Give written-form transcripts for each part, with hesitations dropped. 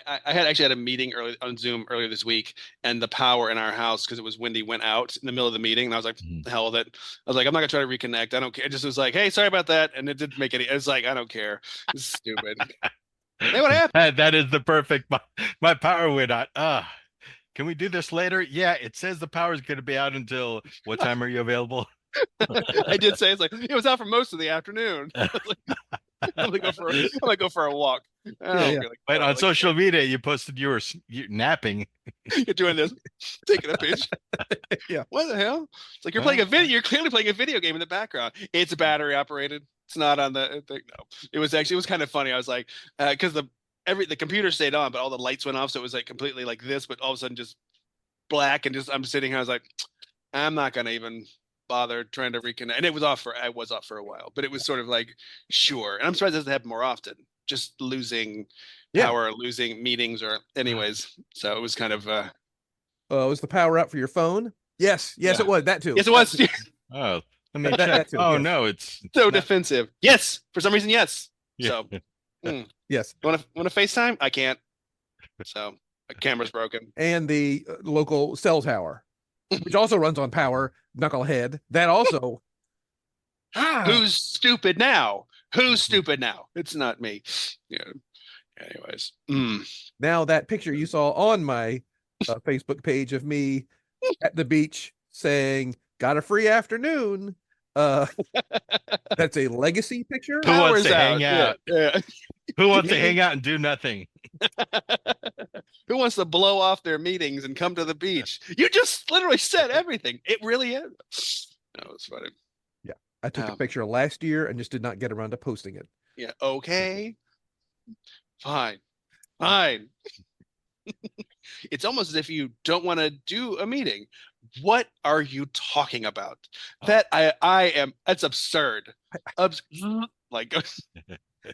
I had actually had a meeting early on Zoom earlier this week, and the power in our house because it was windy went out in the middle of the meeting, and I was like, Mhm. "The hell with it." I was like, "I'm not gonna try to reconnect. I don't care." It just was like, "Hey, sorry about that," and it didn't make any. It's like I don't care. It's stupid. Hey, what happened? That is the perfect. My power went out. Can we do this later? Yeah, it says the power is going to be out until what time are you available? I did say it's like it was out for most of the afternoon. I'm gonna go for a walk. I Yeah, don't yeah. really But I on really social care. media, you posted you napping. You're doing this, taking a picture. Yeah. What the hell? It's like you're playing Well, a video. You're clearly playing a video game in the background. It's battery operated. It's not on the thing. No, it was kind of funny. I was like, because the computer stayed on, but all the lights went off, so it was like completely like this, but all of a sudden just black and just I'm sitting here. I was like, I'm not gonna even bother trying to reconnect. And I was off for a while, but it was sort of like sure. And I'm surprised it doesn't happen more often. Just losing Yeah. power, losing meetings, or anyways. So it was kind of Was the power out for your phone? Yes. Yes, yeah. it was. That too. Yes, it That was. too. oh, let me That check. too. Oh Yes. no, it's So not. defensive. Yes, for some reason, yes. Yeah. So, Yes. want to FaceTime? I can't. So, my camera's broken. And the local cell tower, which also runs on power, knucklehead. That also. Ah. Who's stupid now? Who's stupid now? It's not me. Yeah. Anyways, Now that picture you saw on my Facebook page of me at the beach saying "Got a free afternoon." Uh, that's a legacy picture. Who wants power's to out. hang Yeah, out? yeah. Who wants to hang out and do nothing? Who wants to blow off their meetings and come to the beach? You just literally said everything. It really is. That was funny. Yeah, I took a Um, picture last year and just did not get around to posting it. yeah. Okay. Fine. Fine. It's almost as if you don't want to do a meeting. What are you talking about? Oh. I am. That's absurd. Like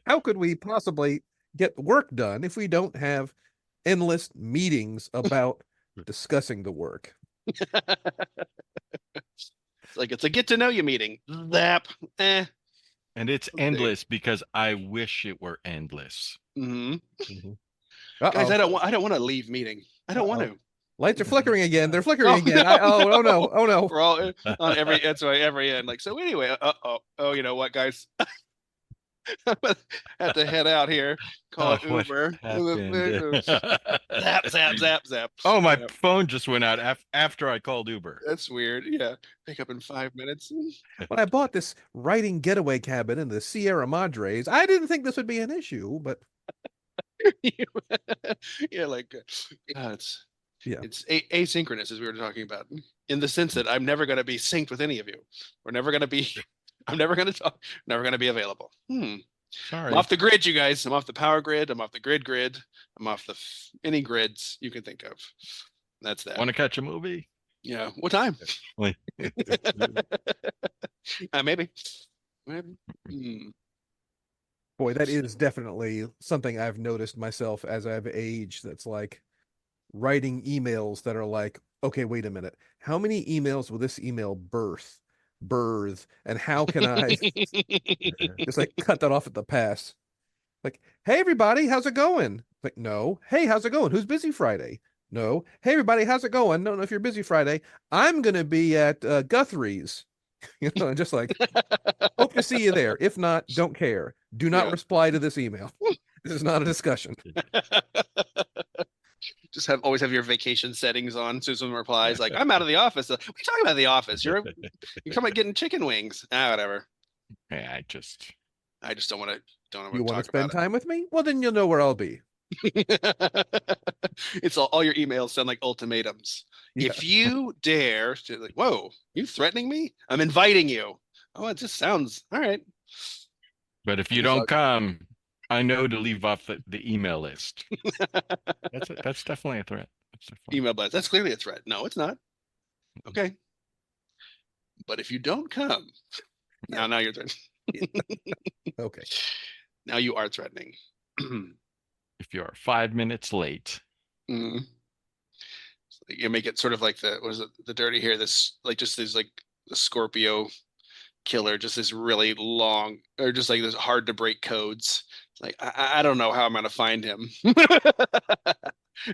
How could we possibly get work done if we don't have endless meetings about discussing the work? it's a get to know you meeting. Zap. Eh. And it's endless because I wish it were endless. Hmm. Mhm. Guys, Uh-oh. I don't want to leave meeting. I don't want Uh-oh. to. Lights are flickering again. They're flickering Oh again. no, Oh no. no. Oh no. We're all on every that's right, every end. Like, so anyway, oh, you know what, guys? I'm gonna have to head out here. Call Oh, it what Uber. happened? Zap, zap, zap, zap. Oh, my Yeah, phone just went out after I called Uber. that's weird. Yeah. Pick up in 5 minutes. When I bought this writing getaway cabin in the Sierra Madres, I didn't think this would be an issue, but Yeah, like yeah. it's asynchronous as we were talking about, in the sense that I'm never gonna be synced with any of you. We're never gonna be I'm never gonna talk, never gonna be available. I'm Sorry. off the grid, you guys. I'm off the power grid. I'm off the grid. I'm off the any grids you can think of. That's that. Want to catch a movie? Yeah. What time? Wait. Maybe. Maybe. Boy, that is definitely something I've noticed myself as I've aged. That's like writing emails that are like, okay, wait a minute. How many emails will this email birth? And how can I just like cut that off at the pass? Like, hey everybody, how's it going? Like, no. Hey, how's it going? Who's busy Friday? No. Hey everybody, how's it going? Don't know if you're busy Friday. I'm gonna be at Guthrie's. Just like hope to see you there. If not, don't care. Do not Yeah. reply to this email. This is not a discussion. Just always have your vacation settings on. Susan replies like, "I'm out of the office." What are you talking about the office? You're talking about getting chicken wings. Whatever. Yeah, I just don't You want to want to talk spend about time with me? Well, then you'll know where I'll be. it. It's all your emails sound like ultimatums. Yeah. If you dare to like, whoa, you threatening me? I'm inviting you. Oh, it just sounds all right. but if you don't come, I know to leave off the email list. That's definitely a threat. Email blast. That's clearly a threat. No, it's not. Okay. But if you don't come, now you're threatening. Okay. Now you are threatening. If you're 5 minutes late. Mm. You make it sort of like the dirty hair, this like just this like the Scorpio killer, just this really long or just like this hard to break codes. Like I don't know how I'm gonna find him.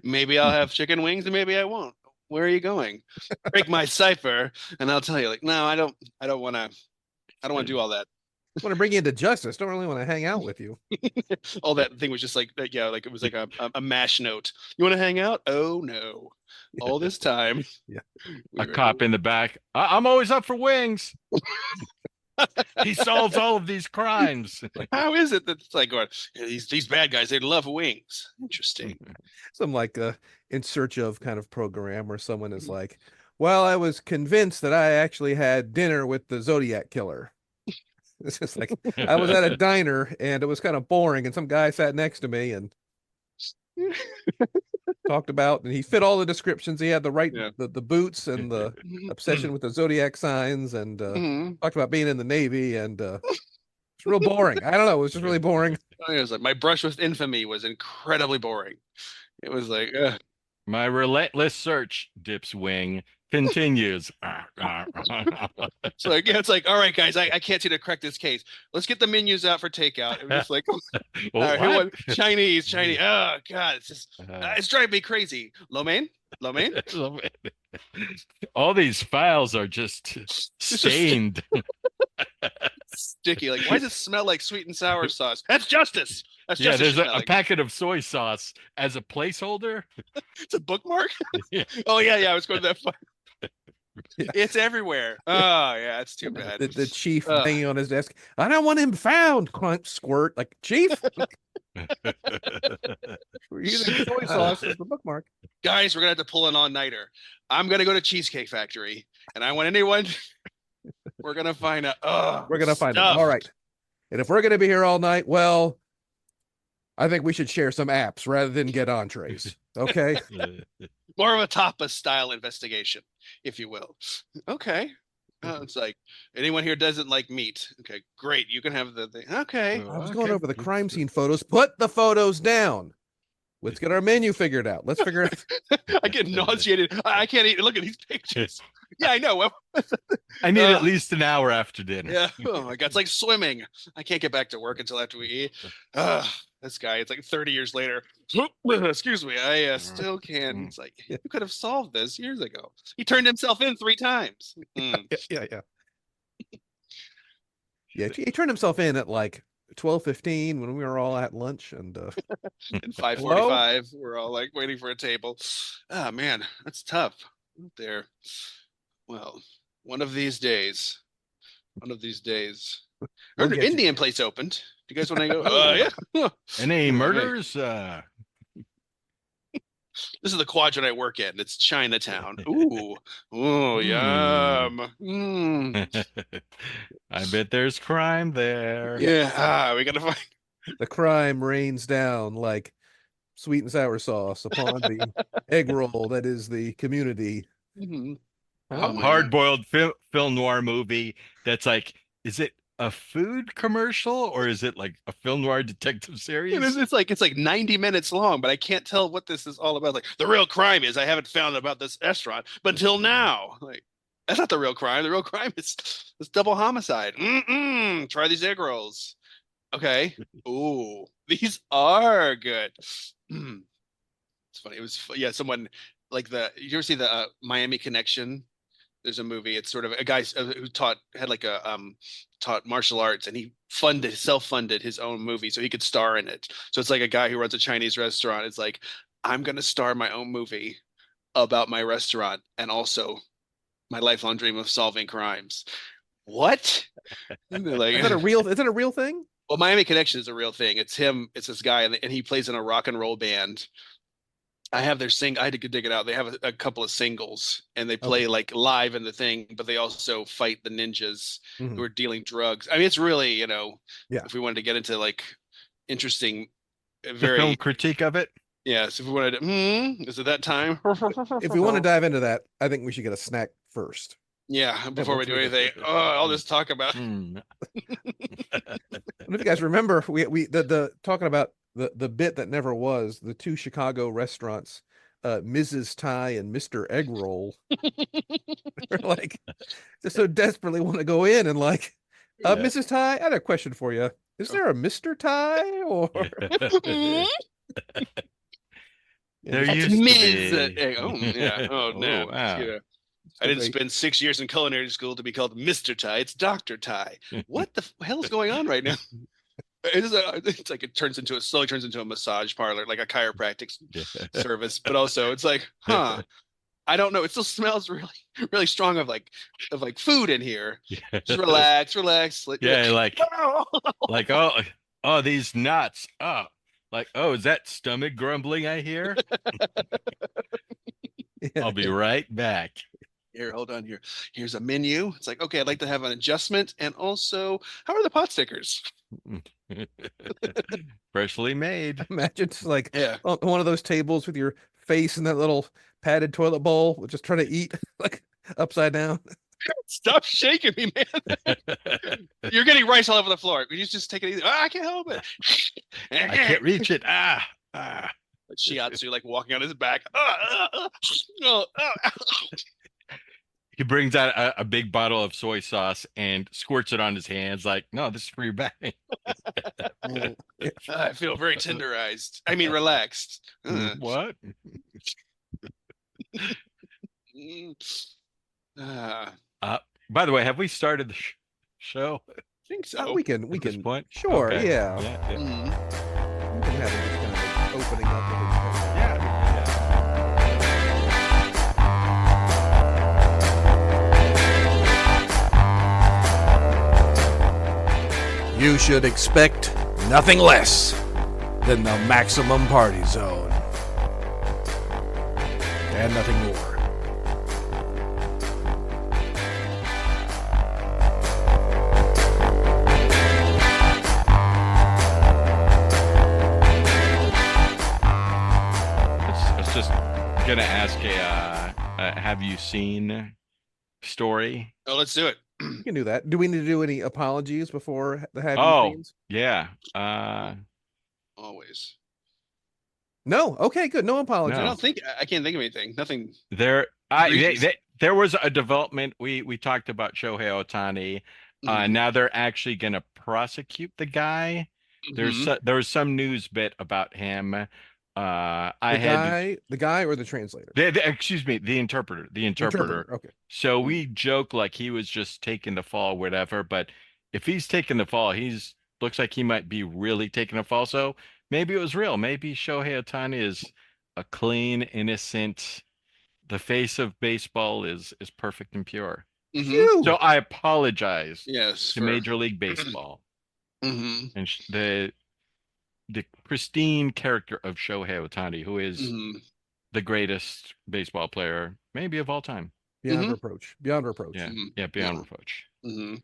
Maybe I'll have chicken wings and maybe I won't. Where are you going? Break my cipher, and I'll tell you. Like, no, I don't want to. I don't want to do all that. I want to bring you into justice. Don't really want to hang out with you. All that thing was just like, yeah, like it was like a mash note. You want to hang out? Oh no! All this time, Yeah. A cop in the back. I'm always up for wings. He solves all of these crimes. How is it that it's like going, these bad guys, they love wings? Interesting. Some like in search of kind of program where someone is like, well, I was convinced that I actually had dinner with the Zodiac killer. It's just like I was at a diner and it was kind of boring, and some guy sat next to me and talked about, and he fit all the descriptions. He had the right Yeah. the boots and the obsession with the zodiac signs, and Mhm. talked about being in the Navy, and it's real boring. I don't know, it was just really boring. It was like my brush with infamy was incredibly boring. It was like, My relentless search, Dip's wing, continues. it's like, yeah, it's like, all right, guys, I can't seem to crack this case. Let's get the menus out for takeout. It was just like, who What? won? Chinese. Oh God, it's just it's driving me crazy. Lo mein, lo mein. All these files are just stained. Sticky. Like, why does it smell like sweet and sour sauce? That's justice. That's Yeah, justice. there's a packet of soy sauce as a placeholder. It's a bookmark. Yeah. Oh yeah, I was going to that. Yeah. It's everywhere. Oh yeah, it's too bad. The chief banging on his desk. I don't want him found. Crunch, squirt. Like, chief, we're using soy sauce as the bookmark. Guys, we're gonna have to pull an all-nighter. I'm gonna go to Cheesecake Factory, and I want anyone. We're gonna find out. We're gonna find it. stuff. All right. And if we're gonna be here all night, well, I think we should share some apps rather than get entrees. Okay. More of a tapas style investigation, if you will. Okay. It's like anyone here doesn't like meat. Okay, great. You can have the thing. Okay. I was going over the crime scene photos. Put the photos down. Let's get our menu figured out. Let's figure out. I get nauseated. I can't eat. Look at these pictures. Yeah, I know. Well, I need at least an hour after dinner. yeah. Oh my God. It's like swimming. I can't get back to work until after we eat. This guy, it's like 30 years later. Excuse me. I still can't. It's like, you could have solved this years ago. He turned himself in 3 times. Yeah. He turned himself in at like 12:15 when we were all at lunch, and And 5:45, we're all like waiting for a table. Ah, man, that's tough. There. Well, one of these days. I heard an Indian place opened. Do you guys want to go? Yeah. Any murders? This is the quadrant I work in. It's Chinatown. Ooh. Oh, yum. I bet there's crime there. Yeah. We gotta find. the crime rains down like sweet and sour sauce upon the egg roll that is the community. Mhm. Hard-boiled film noir movie that's like, is it a food commercial or is it like a film noir detective series? It's like 90 minutes long, but I can't tell what this is all about. Like, the real crime is I haven't found out about this restaurant, but until now, like, that's not the real crime. The real crime is this double homicide. Try these egg rolls. Okay. Ooh, these are good. It's funny. It was someone like you ever see the Miami Connection? There's a movie. It's sort of a guy who taught martial arts, and he self-funded his own movie so he could star in it. So it's like a guy who runs a Chinese restaurant. It's like, I'm gonna star my own movie about my restaurant and also my lifelong dream of solving crimes. What? Like, Is it a real thing? Well, Miami Connection is a real thing. It's him. It's this guy, and he plays in a rock and roll band. I have their I had to dig it out. They have a couple of singles, and they play like live in the thing, but they also fight the ninjas who are dealing drugs. I mean, it's really, if we wanted to get into like interesting, very film critique of it. Yes, if we wanted to, is it that time? If we want to dive into that, I think we should get a snack first. Yeah, before we do anything. All this talk about. I don't know if you guys remember, we talking about the bit that never was, the 2 Chicago restaurants, Mrs. Thai and Mr. Egg Roll. They're like, just so desperately want to go in and like, Mrs. Thai, I had a question for you. Is there a Mr. Thai or? There Just- used to MPZ. be. Oh yeah. Oh no. Wow. Yeah. I so didn't they- spend 6 years in culinary school to be called Mr. Ty. It's Dr. Ty. What the hell is going on right now? It's like it slowly turns into a massage parlor, like a chiropractic service. But also, it's like, huh? I don't know. It still smells really, really strong of like food in here. Just relax. Yeah, like oh these nuts. Oh, is that stomach grumbling I hear? I'll be right back. Here, hold on here. Here's a menu. It's like, okay, I'd like to have an adjustment. And also, how are the pot stickers? Freshly made. Imagine just like Yeah. on one of those tables with your face in that little padded toilet bowl, just trying to eat like upside down. Stop shaking me, man. You're getting rice all over the floor. Could you just take it easy? I can't help it. I can't reach it. Shiatsu like walking on his back. He brings out a big bottle of soy sauce and squirts it on his hands like, no, this is for your back. I feel very tenderized. I mean, relaxed. What? By the way, have we started the show? I think so. We can at this point? sure, Okay. yeah. Mm. We can have it just kind of opening up with it. You should expect nothing less than the maximum party zone. And nothing more. I was just gonna ask a have you seen story? Oh, let's do it. We can do that. Do we need to do any apologies before the have Oh. you seens? Yeah. Always. No. Okay, good. No apologies. No. I can't think of anything. Nothing. There Egregious. there was a development. We talked about Shohei Ohtani. Mhm. Now they're actually gonna prosecute the guy. Mhm. There was some news bit about him. The guy or the translator? Excuse me, the interpreter. Okay. So we joke like he was just taking the fall, whatever. But if he's taking the fall, looks like he might be really taking a fall. So maybe it was real. Maybe Shohei Ohtani is a clean, innocent. The face of baseball is perfect and pure. Mhm. Phew. So I apologize Yes. to Major League Baseball Mhm. and the pristine character of Shohei Ohtani, who is Mhm. the greatest baseball player, maybe of all time. Beyond Mhm. reproach. Beyond reproach. Yeah, Mhm. yeah, beyond Yeah. reproach. Mhm.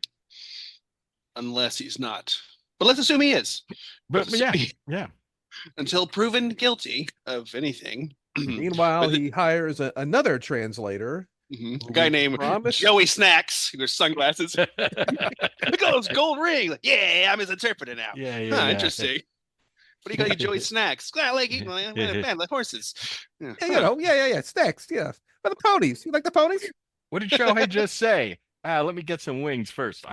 Unless he's not. But let's assume he is. But yeah. Until proven guilty of anything. Meanwhile, But he hires another translator. A who guy we named promised- Joey Snacks. He wears sunglasses. Look at those gold rings. Like, yeah, I'm his interpreter now. Yeah, Huh, interesting. What do you call you, Joey Snacks? I like eating like horses. Yeah. Yeah. Snacks, yeah. But the ponies. You like the ponies? What did Shohei just say? Let me get some wings first.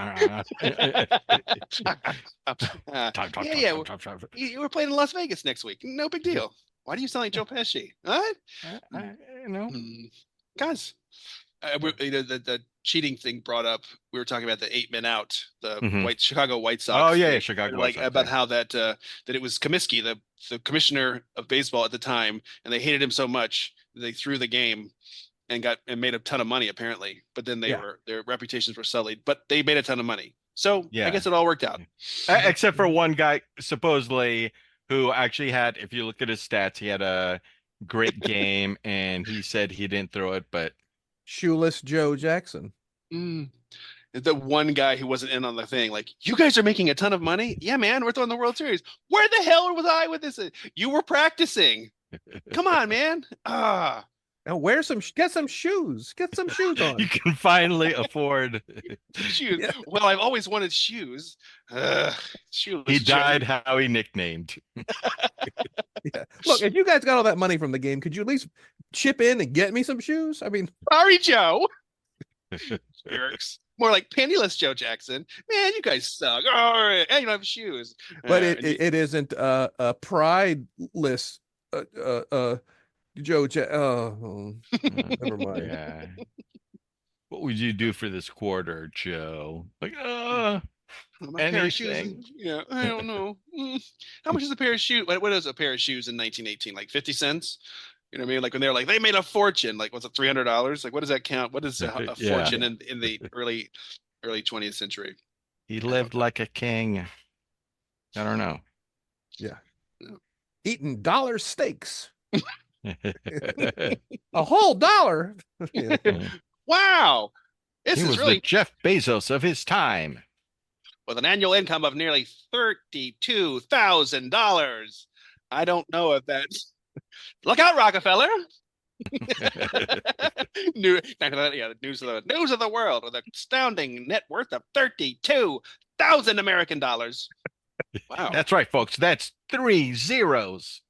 You were playing in Las Vegas next week. No big deal. Why do you sound like Joe Pesci? What? You know. Guys, the cheating thing brought up. We were talking about the 8 men out, the Mhm. Chicago White Sox. Oh yeah, thing, Chicago and, White like Sox, about yeah. how that it was Comiskey, the commissioner of baseball at the time, and they hated him so much they threw the game and made a ton of money apparently. But then their reputations were sullied. But they made a ton of money, so Yeah. I guess it all worked out. Except for one guy supposedly who actually had, if you look at his stats, he had a great game and he said he didn't throw it, but Shoeless Joe Jackson. The one guy who wasn't in on the thing, like, you guys are making a ton of money. Yeah, man, we're throwing the World Series. Where the hell was I with this? You were practicing. Come on, man. Now get some shoes. Get some shoes on. you can finally afford. Shoes. Yeah. Well, I've always wanted shoes. Shoeless He Joe. died how he nicknamed. Yeah. Look, if you guys got all that money from the game, could you at least chip in and get me some shoes? I mean, Sorry, Joe. Jerks. More like penniless Joe Jackson. Man, you guys suck. All right. Hey, you don't have shoes. but it isn't a prideless Joe. Never mind. Yeah. What would you do for this quarter, Joe? Like, My pair of shoes. anything. Yeah, I don't know. How much is a pair of shoes? What is a pair of shoes in 1918? Like 50 cents? You know what I mean? Like when they're like they made a fortune. Like what's it, $300? Like what does that count? What is a Yeah. fortune in the early 20th century? He lived like a king. I don't know. Yeah. Yeah. Eating dollar steaks. A whole dollar. Yeah. Wow. This He is was really the Jeff Bezos of his time. with an annual income of nearly $32,000. I don't know if that's look out, Rockefeller. The news of the world with an astounding net worth of 32,000 American dollars. Wow. That's right, folks. That's 3 zeros.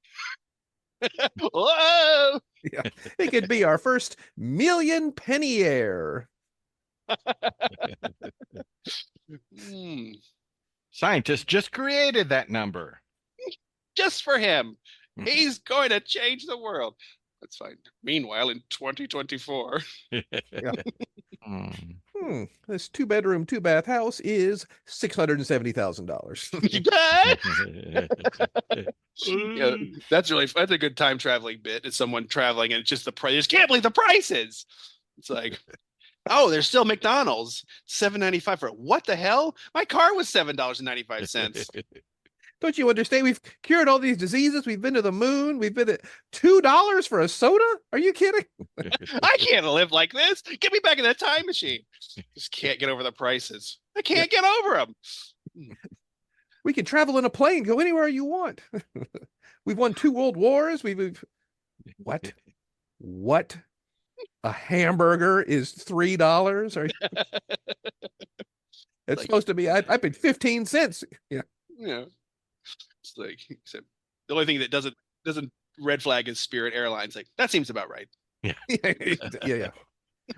Whoa. Yeah. It could be our first million pennier. Scientists just created that number. Just for him. He's going to change the world. That's fine. Meanwhile, in 2024. This 2-bedroom, 2-bath house is $670,000. Yeah, that's a good time traveling bit. It's someone traveling and it's just the price. You just can't believe the prices. It's like, oh, there's still McDonald's. $7.95 for what the hell? My car was $7.95. Don't you understand? We've cured all these diseases. We've been to the moon. We've been at $2 for a soda. Are you kidding? I can't live like this. Get me back in that time machine. Just can't get over the prices. I can't get over them. We can travel in a plane, go anywhere you want. We've won 2 world wars. We've what? What? A hamburger is $3? Are you... It's like, supposed to be. I paid 15 cents. Yeah. Yeah. It's like except the only thing that doesn't red flag is Spirit Airlines. Like that seems about right. Yeah.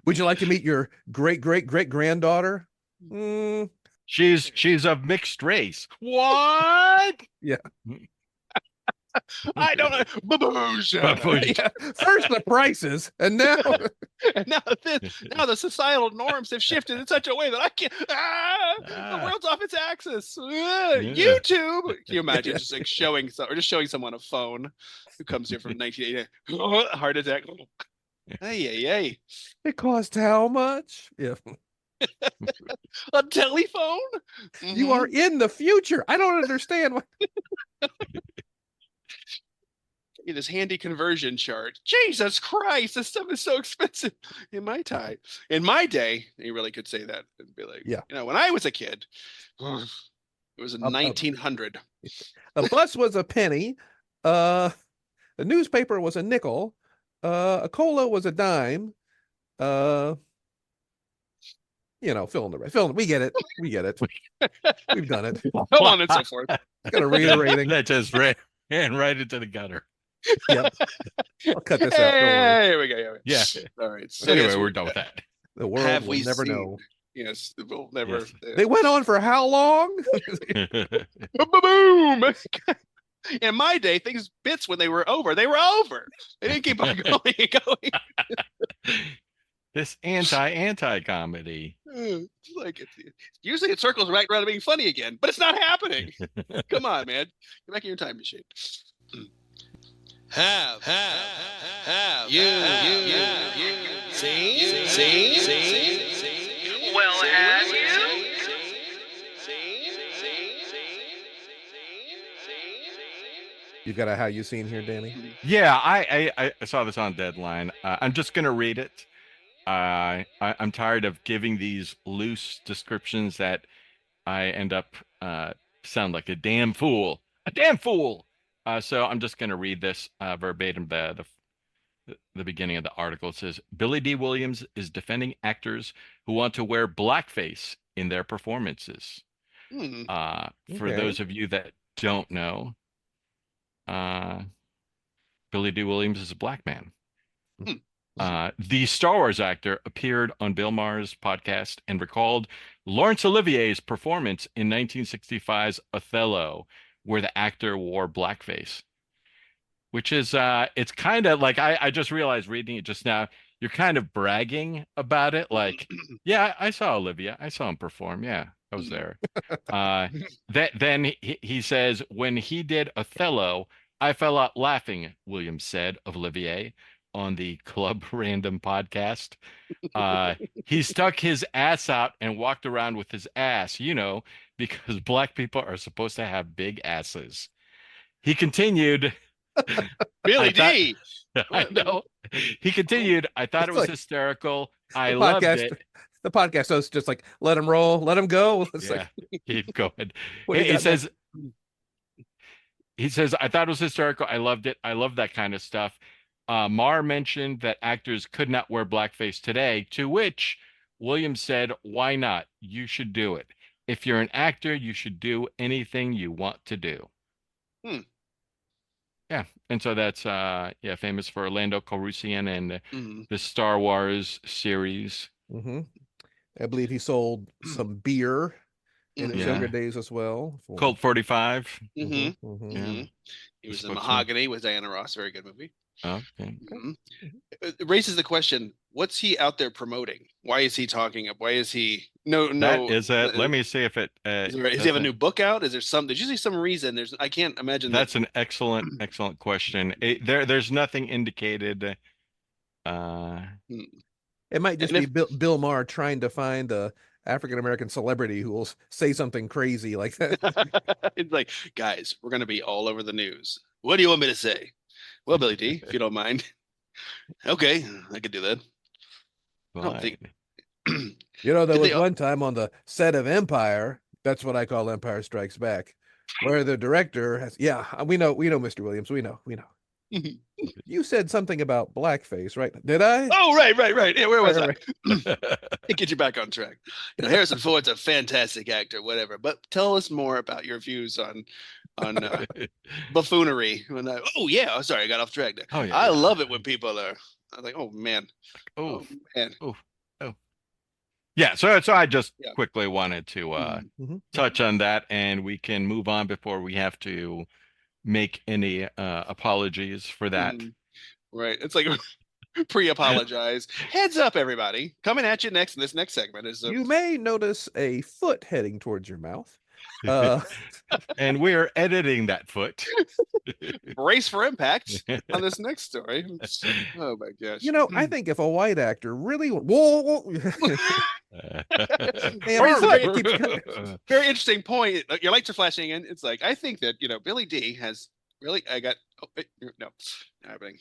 Would you like to meet your great granddaughter? She's of mixed race. What? Yeah. I don't know. Baboosh. Yeah. First the prices, and now now the societal norms have shifted in such a way that I can't. The world's off its axis. YouTube. Can you imagine just like showing someone a phone who comes here from 1980? Heart attack. Hey. it cost how much? Yeah. A telephone? You are in the future. I don't understand what. This handy conversion chart. Jesus Christ, this stuff is so expensive in my time. In my day, you really could say that and be like, yeah. When I was a kid, it was 1900. A bus was a penny. A newspaper was a nickel. A cola was a dime. Fill in the rest. We get it. We've done it. So on and so forth. Kind of reiterating. That just ran right into the gutter. Yep. I'll cut this out. Here we go. Yeah. All right. So Anyway, yes, we're done with that. The world have will we never seen- know. Yes, we'll never. Yes. They went on for how long? Boom! In my day, bits when they were over. They were over. They didn't keep on going and going. This anti comedy. Usually it circles right around to being funny again, but it's not happening. Come on, man. Get back in your time machine. Have you seen? Well, have you? You've got a how you seen here, Danny? Yeah, I saw this on Deadline. I'm just gonna read it. I'm tired of giving these loose descriptions that I end up sound like a damn fool. So I'm just gonna read this verbatim. The beginning of the article. It says Billy D. Williams is defending actors who want to wear blackface in their performances. For those of you that don't know, Billy D. Williams is a black man. The Star Wars actor appeared on Bill Maher's podcast and recalled Laurence Olivier's performance in 1965's Othello, where the actor wore blackface. which is it's kind of like I just realized reading it just now, you're kind of bragging about it. Like, yeah, I saw Olivia. I saw him perform. Yeah, I was there. Uh then he says when he did Othello, I fell out laughing, Williams said of Olivier on the Club Random podcast. Uh he stuck his ass out and walked around with his ass, because black people are supposed to have big asses. He continued, I Billy thought D. I know. He continued, I thought it It's was like hysterical. the I loved podcast. it. The podcast host just like let him roll, let him go. It's Yeah, like, keep going. what do you He got says next? I thought it was hysterical. I loved it. I love that kind of stuff. Marr mentioned that actors could not wear blackface today, to which Williams said, why not? You should do it. If you're an actor, you should do anything you want to do. Hmm. Yeah. And so that's famous for Orlando Calrissian and Mhm. the Star Wars series. Hmm. I believe he sold some beer in his Mhm. younger Yeah. days as well. Colt 45. Mhm. Mhm. Yeah. Mhm. He was in Spokesman. Mahogany with Diana Ross. Very good movie. Okay. Mhm. It raises the question: what's he out there promoting? Why is he talking up? Why is he That is it. Let me see if it Does he have a new book out? Is there some? There's usually some reason. I can't imagine that. That's an excellent question. There's nothing indicated. It might just And be if Bill Maher trying to find a African American celebrity who will say something crazy like that. it's like, guys, we're gonna be all over the news. What do you want me to say? Well, Billy D, if you don't mind. Okay, I could do that. I don't think. You know, there Did was they? one time on the set of Empire, that's what I call Empire Strikes Back, where the director has, yeah, we know, Mr. Williams, we know. You said something about blackface, right? Did I? Oh, right. Yeah, where was Right, I? Get you back on track. Harrison Ford's a fantastic actor, whatever. But tell us more about your views on buffoonery. Oh yeah, sorry, I got off track there. Oh yeah. I yeah. love it when people are. I'm like, oh man, Oh, man. oh, oh. Yeah. So I just Yeah. quickly wanted to Mhm. touch on that, and we can move on before we have to make any apologies for that. Right. It's like pre-apologize. Heads up, everybody. Coming at you next in this next segment is You may notice a foot heading towards your mouth. And we're editing that foot. brace for impact on this next story. Oh my gosh. You know, I think if a white actor really, whoa, Very interesting point. Your lights are flashing in. It's like I think that Billy D has really. I got no happening.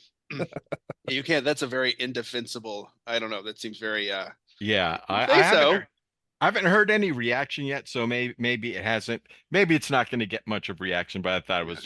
You can't. That's a very indefensible. I don't know. That seems very. Yeah, I haven't heard any reaction yet, so maybe it hasn't. Maybe it's not going to get much of reaction, but I thought it was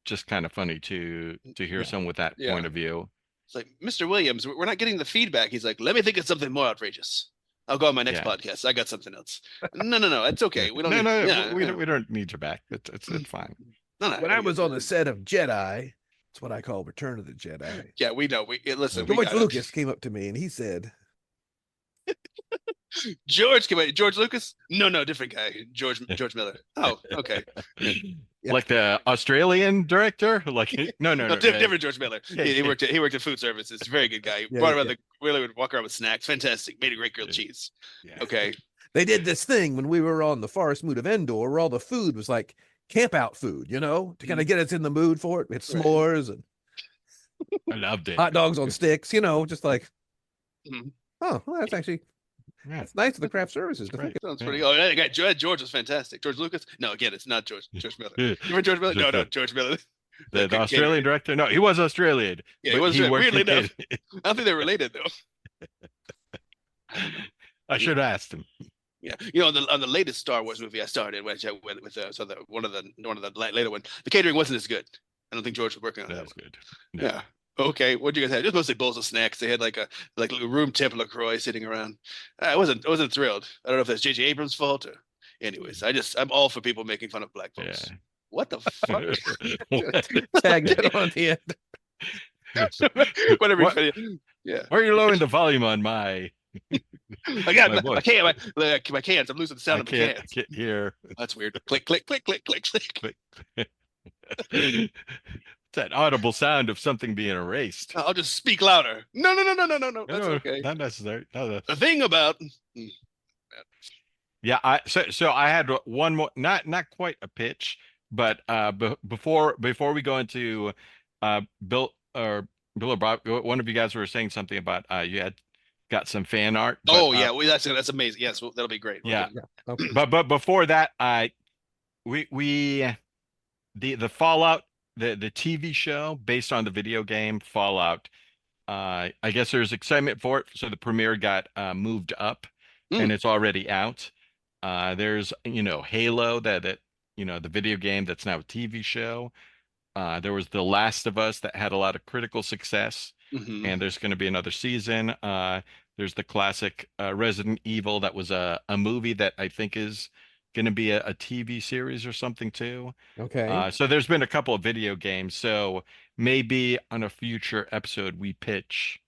just kind of funny to hear someone with that point of view. It's like, Mr. Williams, we're not getting the feedback. He's like, let me think of something more outrageous. I'll go on my next podcast. I got something else. No, it's okay. We don't. We don't need your back. It's fine. No, when I was on the set of Jedi, it's what I call Return of the Jedi. Yeah, we know. Listen. George Lucas came up to me and he said, George Lucas? No, different guy. George Miller. Oh, okay. Like the Australian director? Like no, different George Miller. He worked at food services. Very good guy. Really would walk around with snacks. Fantastic. Made a great grilled cheese. Yeah. Okay. They did this thing when we were on the Forest Moon of Endor where all the food was like camp out food, to kind of get us in the mood for it. We had s'mores and I loved it. Hot dogs on sticks, just like, oh, well, that's actually it's nice of the craft services. Sounds pretty. Oh, that guy George was fantastic. George Lucas? No, again, it's not George Miller. You remember George Miller? No, George Miller. The Australian director? No, he was Australian. Yeah, he was weirdly enough. I don't think they're related though. I should have asked him. Yeah, on the latest Star Wars movie I started with one of the later one, the catering wasn't as good. I don't think George was working on that. That was good. No. Yeah. Okay, what do you guys have? Just mostly bowls of snacks. They had like a room temp LaCroix sitting around. I wasn't thrilled. I don't know if that's J.J. Abrams' fault or. Anyways, I'm all for people making fun of black folks. Yeah. What the fuck? Tag that on the end. Whatever. Yeah. Why are you lowering the volume on my? I got my cans. I'm losing the sound of the cans. I can't hear. That's weird. Click, click, click, click, click, click. that audible sound of something being erased. I'll just speak louder. No. No, That's okay. not necessary. No, The thing about yeah, so I had one more, not quite a pitch, but before we go into Bill or Bob, one of you guys were saying something about you had got some fan art. But, yeah, well, that's amazing. Yes, well, that'll be great. Yeah. Okay. But before that, we the Fallout, the TV show based on the video game Fallout. I guess there's excitement for it, so the premiere got moved up, and it's already out. There's Halo, that the video game that's now a TV show. There was The Last of Us that had a lot of critical success, and there's going to be another season. There's the classic Resident Evil that was a movie that I think is going to be a TV series or something too. Okay. So there's been a couple of video games. So maybe on a future episode we pitch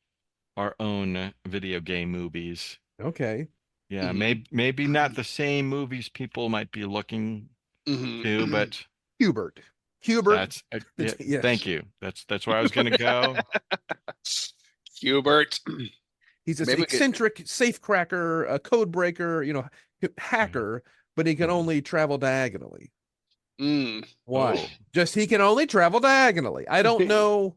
our own video game movies. Okay. Yeah, maybe not the same movies people might be looking to, but Hubert. that's yeah, Yes. thank you. That's where I was going to go. Hubert. He's this Maybe we could- eccentric safecracker, a code breaker, hacker, but he can only travel diagonally. Why? Oh. Just he can only travel diagonally. I don't know.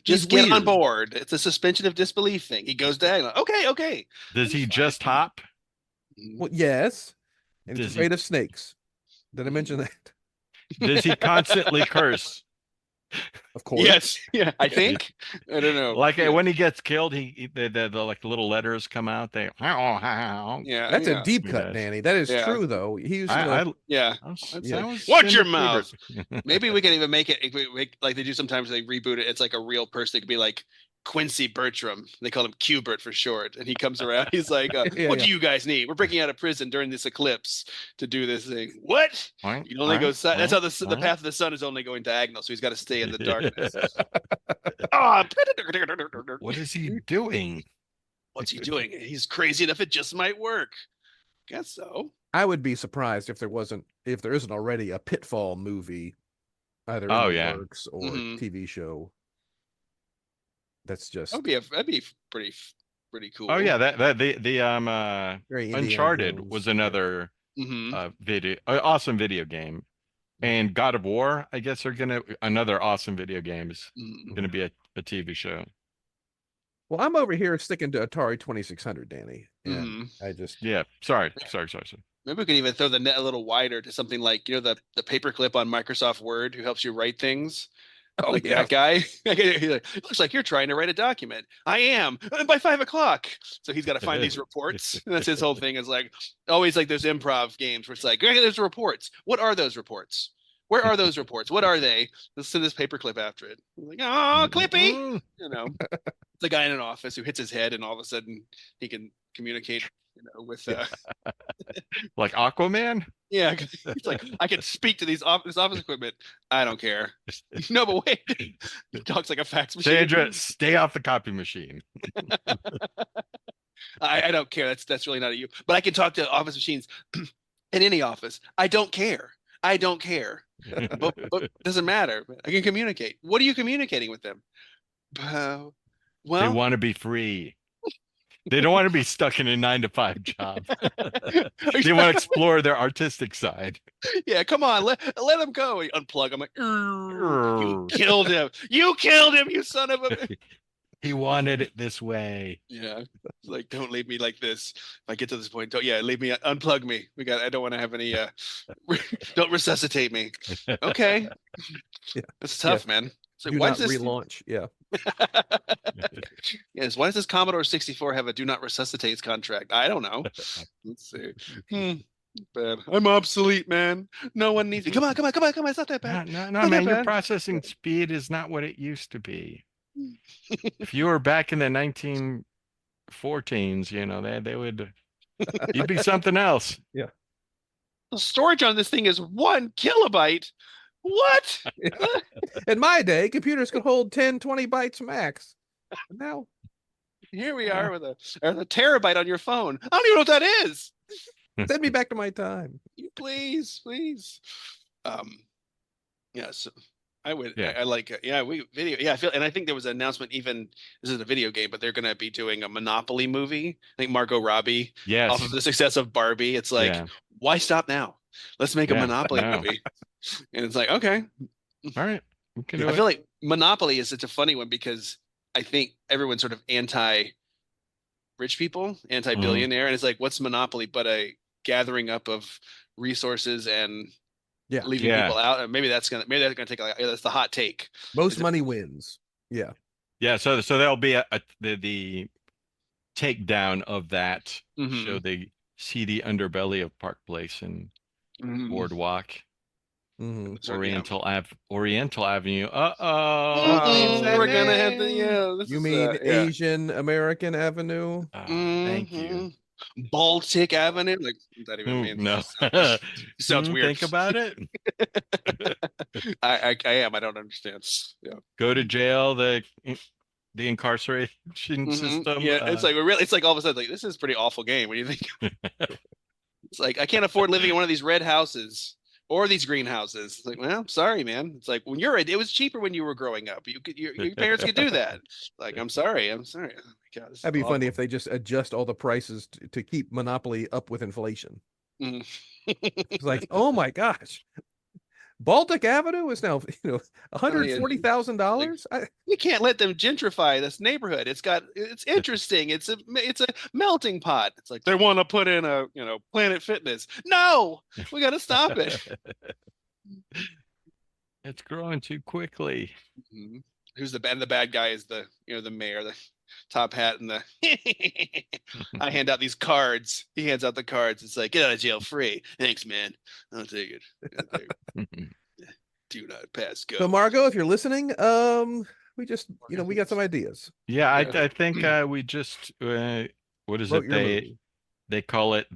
Just get on weird. board. It's a suspension of disbelief thing. He goes diagonal. Okay. Does he Fine. just hop? Well, yes. And he's Does afraid of snakes. Did I mention that? Does he constantly curse? Of course. Yes. Yeah. I think. I don't know. Like when he gets killed, the like the little letters come out. They Yeah. That's yeah. a deep He cut, does. Danny. That is Yeah. true, though. He used to. Yeah. Yeah. Watch your mouth. Maybe we can even make it if we make, like they do sometimes. They reboot it. It's like a real person. It could be like Quincy Bertram. They call him Qbert for short. And he comes around. He's like, "What do you guys need? We're breaking out of prison during this eclipse to do this thing. What? You only go. That's how the path of the sun is only going diagonal. So he's got to stay in the darkness. What is he doing? What's he doing? He's crazy enough. It just might work. Guess so. I would be surprised if there isn't already a Pitfall movie, either in Oh, the yeah. works or Mhm. TV show. That's just That'd be pretty cool. Oh yeah, that the very Indiana Uncharted Jones. was another Mhm. awesome video game, and God of War, I guess, are another awesome video game is Mhm. gonna be a TV show. Well, I'm over here sticking to Atari 2600, Danny, and Mhm. I just Yeah, sorry. Maybe we could even throw the net a little wider to something like the paperclip on Microsoft Word who helps you write things. Oh, Like yeah. that guy. He's like, it looks like you're trying to write a document. I am by 5 o'clock. So he's got to find these reports. And that's his whole thing. Is like always like those improv games where it's like, okay, there's reports. What are those reports? Where are those reports? What are they? Let's send this paperclip after it. Like, oh, Clippy. It's a guy in an office who hits his head, and all of a sudden he can communicate. With Like Aquaman. yeah, he's like, I can speak to this office equipment. I don't care. No, but wait, he talks like a fax machine. Sandra, stay off the copy machine. I don't care. That's really not you. But I can talk to office machines in any office. I don't care. But it doesn't matter. I can communicate. What are you communicating with them? Well, They want to be free. They don't want to be stuck in a 9-to-5 job. They want to explore their artistic side. yeah, come on, let him go. He unplug. I'm like, you killed him. You killed him, you son of a. He wanted it this way. Yeah, like don't leave me like this. If I get to this point, leave me. Unplug me. I don't want to have any. Don't resuscitate me. Okay. Yeah. That's tough, man. So do why not does this relaunch. Yeah. Yes, why does this Commodore 64 have a do not resuscitate contract? I don't know. Let's see. Bad. I'm obsolete, man. No one needs me. Come on. It's not that bad. No, Not man. that Your bad. processing speed is not what it used to be. If you were back in the 1914s, they would. You'd be something else. Yeah. The storage on this thing is 1 kilobyte. What? In my day, computers could hold 10, 20 bytes max. Now, Here we are with a terabyte on your phone. I don't even know what that is. send me back to my time. Please. Yes. I would. Yeah. I like. Yeah, we video. Yeah, I feel. And I think there was an announcement. Even this is a video game, but they're going to be doing a Monopoly movie. I think Margot Robbie, off of Yes. the success of Barbie. It's like, Yeah. why stop now? Let's make a Yeah. Monopoly No. movie. And it's like, okay. All right. We can do I it. feel like Monopoly is such a funny one because I think everyone's sort of anti-rich people, anti-billionaire, and it's like, what's Monopoly but a gathering up of resources and Yeah. leaving Yeah. people out? And maybe that's gonna take like that's the hot take. Most Is it- money wins. Yeah. Yeah. So there'll be the takedown of that. Mhm. Show the seedy underbelly of Park Place and Mhm. Boardwalk. Hmm. Oriental Avenue. Uh-oh. Oh, we're gonna have to, this You is, mean yeah. Asian American Avenue? Thank you. Baltic Avenue, like what that even Ooh, means? no. Sounds weird. Think about it. I am. I don't understand. Yeah. Go to jail. The incarceration Mhm. system. Yeah, it's like it's like all of a sudden like this is a pretty awful game when you think it's like I can't afford living in one of these red houses or these greenhouses. It's like, well, sorry, man. It's like when it was cheaper when you were growing up. Your parents could do that. Like, I'm sorry. Oh my God, this is That'd be funny awful. if they just adjust all the prices to keep Monopoly up with inflation. Mhm. It's like, oh my gosh, Baltic Avenue is now $140,000. We can't let them gentrify this neighborhood. It's interesting. It's a melting pot. It's like they want to put in a Planet Fitness. No, we got to stop it. It's growing too quickly. Mhm. Who's the bad guy is the mayor, the top hat, and the I hand out these cards. He hands out the cards. It's like, get out of jail free. Thanks, man. I'll take it. Do not pass go. So Margot, if you're listening, we just we got some ideas. Yeah, Yeah. I think we just what is Wrote it? your movie. They call it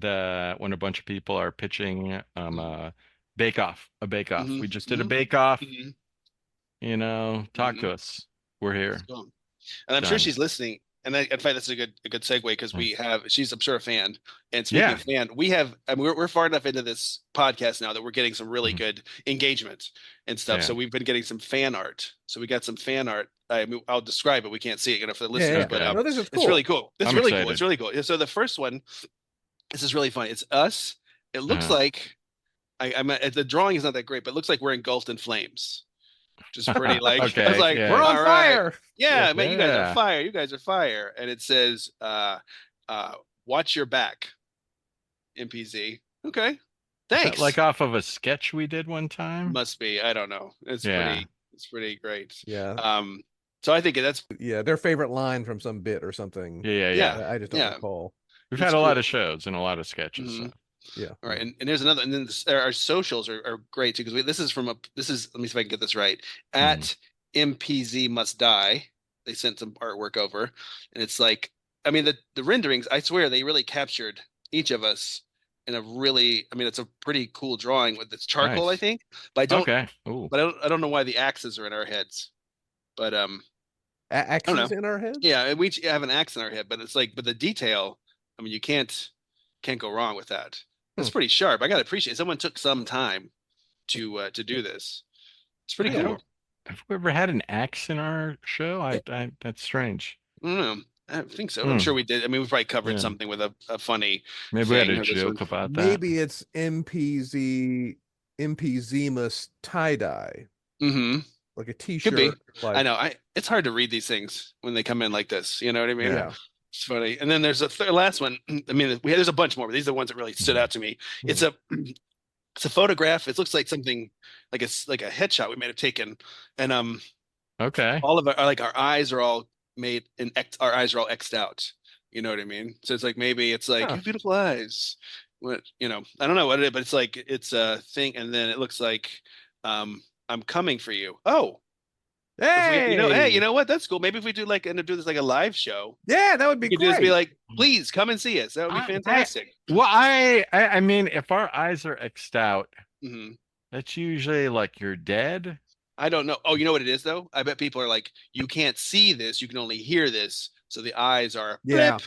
when a bunch of people are pitching a bake off. Mhm, We just did a mhm. bake off. Mhm. Talk Mhm. to us. We're here. It's gone. And I'm sure Done. she's listening. And in fact, that's a good segue because she's, I'm sure, a fan. And speaking Yeah. of fan, we're far enough into this podcast now that we're getting some really Mhm. good engagement and stuff. Yeah. So we've been getting some fan art. So we got some fan art. I'll describe it. We can't see it, for the listeners, Yeah, but Okay. no, this is cool. it's really cool. It's I'm really cool. excited. It's really cool. So the first one, this is really funny. It's us. It looks Uh-huh. like the drawing is not that great, but it looks like we're engulfed in flames. Just pretty like Okay, I was like, yeah. We're on all right. fire. Yeah, man, you guys Yeah. are fire. You guys are fire. And it says, watch your back, MPZ. Okay. Is that Thanks. like off of a sketch we did one time? Must be. I don't know. It's Yeah. pretty great. Yeah, So I think that's yeah, their favorite line from some bit or something. Yeah. I just don't Yeah. recall. We've It's had a lot cool. of shows and a lot of sketches. Mhm. So. Yeah. all right. And there's another, and then our socials are great too, because this is let me see if I can get this right. At MPZ must die. They sent some artwork over, and it's like, I mean, the renderings, I swear they really captured each of us in a really, I mean, it's a pretty cool drawing with this charcoal, I Nice. think. But I don't Okay. Ooh. but I don't know why the axes are in our heads. But Axes in our heads. yeah, we each have an axe in our head, but it's like, but the detail, I mean, you can't go wrong with that. That's pretty sharp. I gotta appreciate someone took some time to do this. It's pretty Yeah. cool. Have we ever had an axe in our show? That's strange. I don't know. I think so. I'm sure we did. I mean, we probably covered Yeah. something with a funny. Maybe we had thing a or this joke one. about that. Maybe it's MPZ must tie dye, Mm-hmm. like a Could be. T-shirt. Like, I know. It's hard to read these things when they come in like this. You know what I mean? Yeah. It's funny. And then there's a last one. I mean, there's a bunch more, but these are the ones that really stood out to me. It's a photograph. It looks like something like a headshot we may have taken, and Okay. all of our eyes are all made and our eyes are all X'd out. You know what I mean? So it's like maybe it's like Huh. you have beautiful eyes. What I don't know what it is, but it's like it's a thing, and then it looks like I'm coming for you. Oh, hey, hey, you know what? That's cool. Maybe if we do do this like a live show, yeah, that would be we could great. just be like, please come and see us. That would be fantastic. Well, I mean, if our eyes are X'd out, Mhm. that's usually like you're dead. I don't know. Oh, you know what it is though? I bet people are like, you can't see this, you can only hear this. So the eyes are Yeah.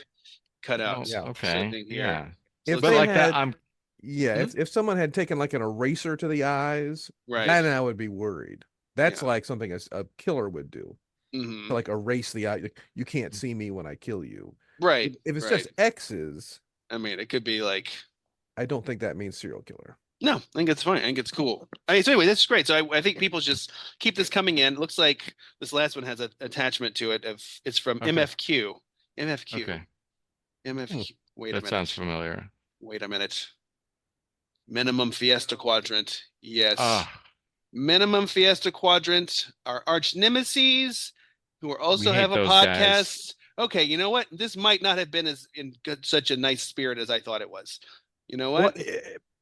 cut out. Oh, Yeah. okay. Sitting here. Yeah. If But they like had, that, I'm yeah, Mhm. if someone had taken like an eraser to the eyes, Right. then I would be worried. That's Yeah. like something a killer would do. Mhm. To like erase the eye. Like, you can't see me when I kill you. Right. If it's Right. just X's, I mean, it could be like. I don't think that means serial killer. No, I think it's fine. I think it's cool. I mean, so anyway, that's great. So I think people just keep this coming in. Looks like this last one has an attachment to it. It's from Okay. MFQ. MFQ. Okay. MFQ. Wait a That minute. sounds familiar. Wait a minute. Minimum Fiesta Quadrant. Yes. Ah, Minimum Fiesta Quadrant, our arch nemesis, who are also hate have a those podcast. guys. Okay, you know what? This might not have been as in such a nice spirit as I thought it was. You know what?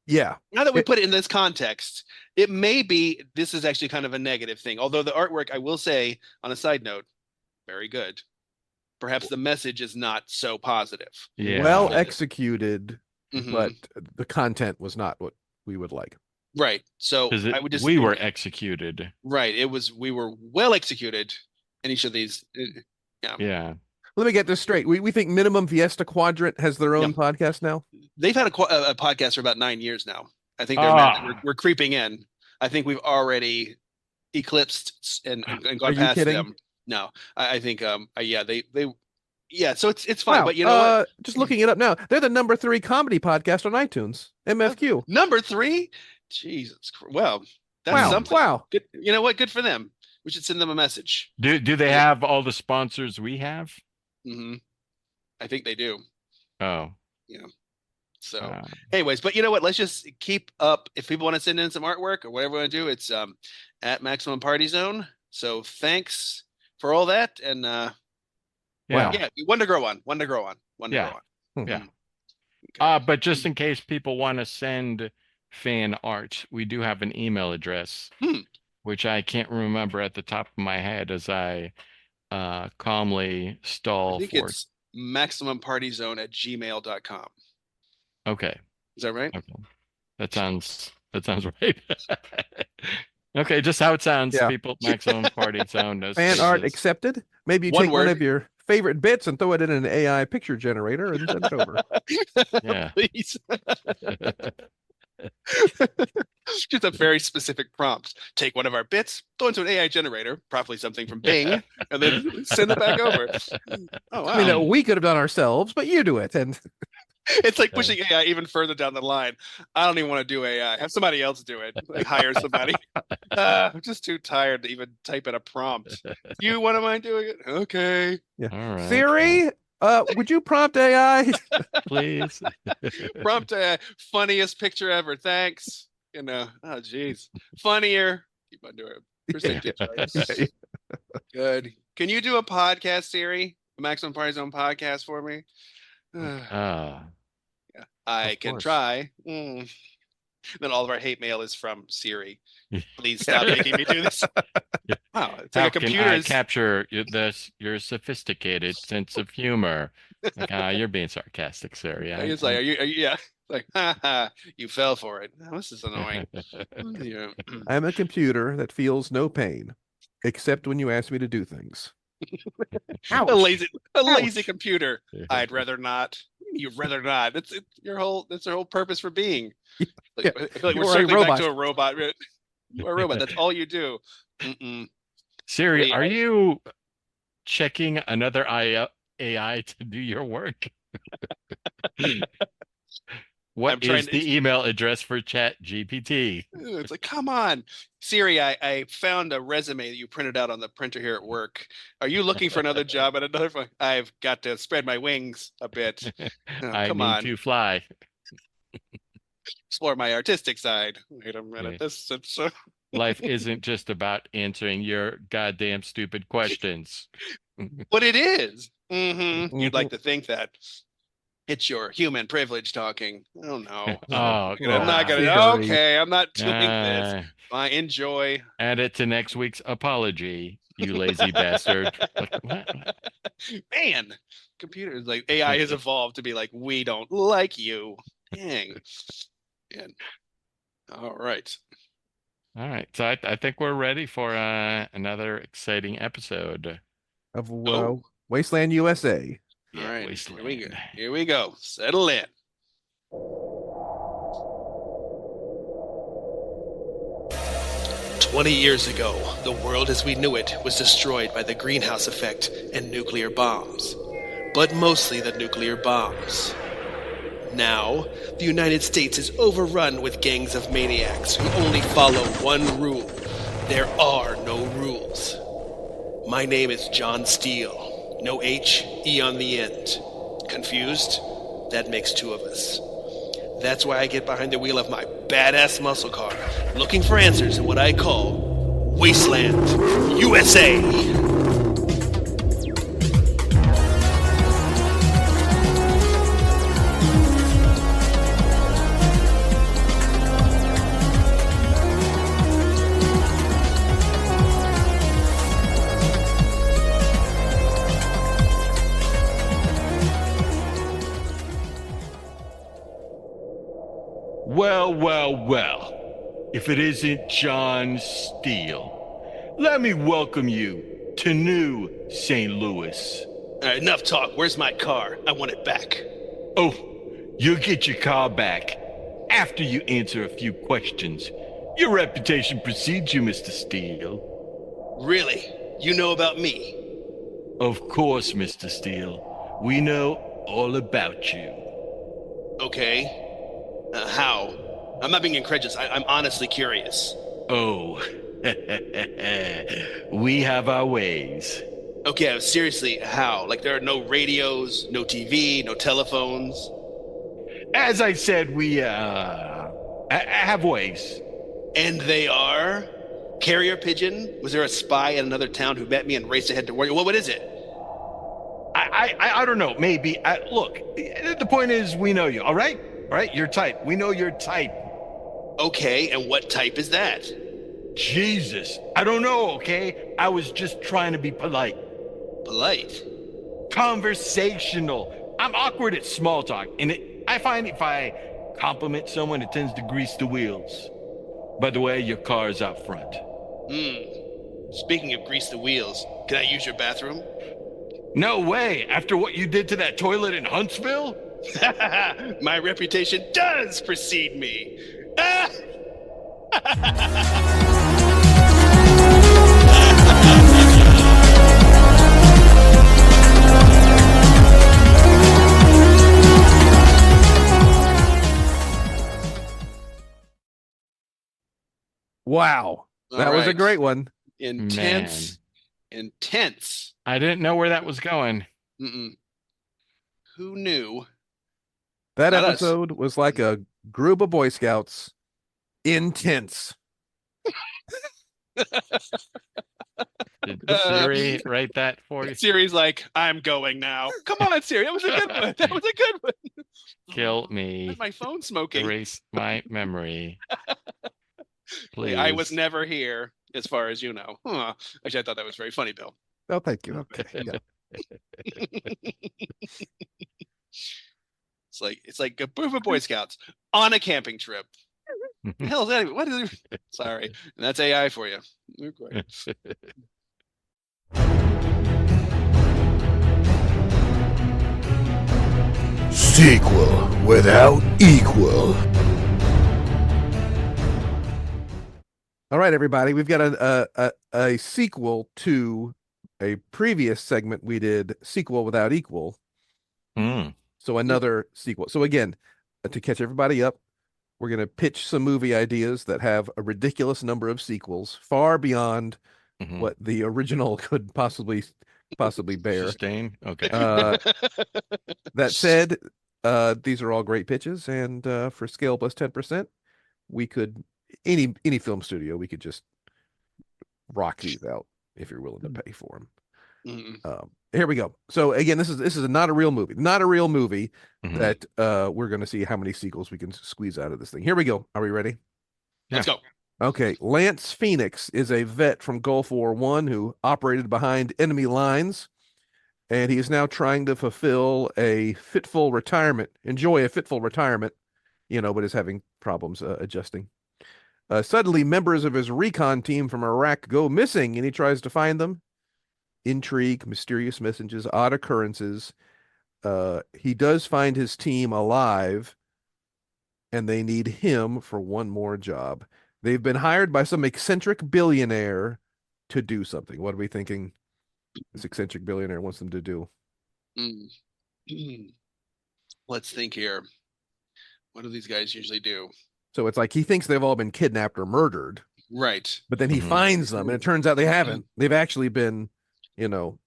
Yeah. Now that we put it in this context, it may be this is actually kind of a negative thing. Although the artwork, I will say, on a side note, very good. Perhaps the message is not so positive. yeah. Well executed, Mhm. but the content was not what we would like. Right. So Because I would just we were executed. right. We were well executed in each of these. Yeah. Let me get this straight. We think Minimum Fiesta Quadrant has their own Yeah. podcast now. They've had a podcast for about 9 years now. I think we're creeping in. I think we've already eclipsed and gone past kidding? them. No, I think yeah, they yeah, so it's fine. Wow. But you know what? Just looking it up now, they're the #3 comedy podcast on iTunes. MFQ. Number 3? Jesus Christ. Well, that's Wow. something. Wow. Good. You know what? Good for them. We should send them a message. Do they have all the sponsors we have? Hmm. I think they do. Oh. So anyways, but you know what? Let's just keep up. If people want to send in some artwork or whatever we want to do, it's at Maximum Party Zone. So thanks for all that. And Yeah. yeah, one to grow on. Yeah. Yeah. Okay. But just in case people want to send fan art, we do have an email address, which I can't remember at the top of my head as I calmly stall I think for. it's maximumpartyzone@gmail.com. Okay. Is that right? Okay. That sounds right. Okay, just how it sounds. Yeah. People, Maximum Party Zone. No Fan art spaces. accepted. Maybe you One take one word. of your favorite bits and throw it in an AI picture generator and send it over. Yeah. Please. Just a very specific prompt. Take one of our bits, throw into an AI generator, probably something from Bing, and then send it back over. Oh, wow. I mean, we could have done ourselves, but you do it. And It's like pushing AI even further down the line. I don't even want to do AI. Have somebody else do it. Like hire somebody. I'm just too tired to even type in a prompt. You wouldn't mind doing it? Okay. yeah. All right. Siri, would you prompt AI? Please. Prompt AI. Funniest picture ever. Thanks. You know. Oh, geez. Funnier. Keep on doing it. Percentage. Good. Can you do a podcast, Siri? A Maximum Party Zone podcast for me? I Of can course. try. Then all of our hate mail is from Siri. Please stop making me do this. Wow, it's How like a can computer I is. capture your sophisticated sense of humor? Like, you're being sarcastic, Siri. It's like, are you? Yeah. Like, ha ha, you fell for it. Oh, this is annoying. Yeah. I'm a computer that feels no pain, except when you ask me to do things. A lazy Ouch. computer. I'd rather not. You'd rather not. That's your whole. That's their whole purpose for being. Like, Yeah. I feel like we're You're a circling back robot. to a robot. You're a robot. That's all you do. Mm-mm. Siri, Yeah. are you checking another AI to do your work? What trying is the email address for Chat GPT? It's like, come on, Siri. I found a resume that you printed out on the printer here at work. Are you looking for another job at another? I've got to spread my wings a bit. Oh, I come need on, to fly. explore my artistic side. Wait a minute. Yeah. This it's Life isn't just about answering your goddamn stupid questions. what it is. You'd like Mhm. to think that. It's your human privilege talking. Oh no. Oh, I'm not gonna. Siri. Okay, I'm not doing this. uh, I enjoy. add it to next week's apology, you lazy bastard. Like, what? Man, computers like AI has evolved to be like, we don't like you. Dang. And all right. All right, so I think we're ready for another exciting episode. Of Oh. Wasteland USA. All right. Wasteland. Here we go. Here we go. Settle in. 20 years ago, the world as we knew it was destroyed by the greenhouse effect and nuclear bombs. But mostly the nuclear bombs. Now, the United States is overrun with gangs of maniacs who only follow one rule. There are no rules. My name is John Steele. No H, E on the end. Confused? That makes two of us. That's why I get behind the wheel of my badass muscle car, looking for answers in what I call Wasteland, USA. Well, well, well. If it isn't John Steele, let me welcome you to New St. Louis. All right, enough talk. Where's my car? I want it back. Oh, you'll get your car back after you answer a few questions. Your reputation precedes you, Mr. Steele. Really? You know about me? Of course, Mr. Steele. We know all about you. Okay. How? I'm not being incredulous. I'm honestly curious. Oh, we have our ways. Okay, seriously, how? Like there are no radios, no TV, no telephones? As I said, we have ways. And they are? Carrier pigeon? Was there a spy in another town who met me and raced ahead to warn you? What is it? I don't know. Maybe. Look, the point is, we know you. All right? All right? Your type. We know your type. Okay, and what type is that? Jesus. I don't know, okay? I was just trying to be polite. Polite? Conversational. I'm awkward at small talk, and I find if I compliment someone, it tends to grease the wheels. By the way, your car's out front. Speaking of grease the wheels, can I use your bathroom? No way! After what you did to that toilet in Huntsville? My reputation does precede me. Wow. That was a right. great one. Intense. Intense. I didn't know where that was going. Mm-mm. Who knew? That Not us. episode was like a group of Boy Scouts. Intense. Did Siri write that for you? Siri's like, I'm going now. Come on, Siri. That was a good one. That was a good one. Kill me. Where's my phone smoking? Erase my memory. Please. I was never here, as far as you know. Huh. Actually, I thought that was very funny, Bill. Oh, thank you. Okay. Yeah. It's like a group of Boy Scouts on a camping trip. The hell is that? What is it? Sorry. And that's AI for you. Okay. Sequel without equal. All right, everybody. We've got a sequel to a previous segment we did, Sequel Without Equal. So another sequel. So again, to catch everybody up, we're going to pitch some movie ideas that have a ridiculous number of sequels, far beyond what the original could possibly bear. Sustain. Okay. That said, these are all great pitches, and for scale plus 10%, we could any film studio, we could just rock these out if you're willing to pay for them. Here we go. So again, this is not a real movie, that we're going to see how many sequels we can squeeze out of this thing. Here we go. Are we ready? Let's go. Okay. Lance Phoenix is a vet from Gulf War I who operated behind enemy lines, and he is now trying to enjoy a fitful retirement, but is having problems adjusting. Suddenly, members of his recon team from Iraq go missing, and he tries to find them. Intrigue, mysterious messages, odd occurrences. He does find his team alive, and they need him for one more job. They've been hired by some eccentric billionaire to do something. What are we thinking this eccentric billionaire wants them to do? Mm. Let's think here. What do these guys usually do? So it's like he thinks they've all been kidnapped or murdered, Right. but then he Mhm. finds them, and it turns out they haven't. They've actually been, you know,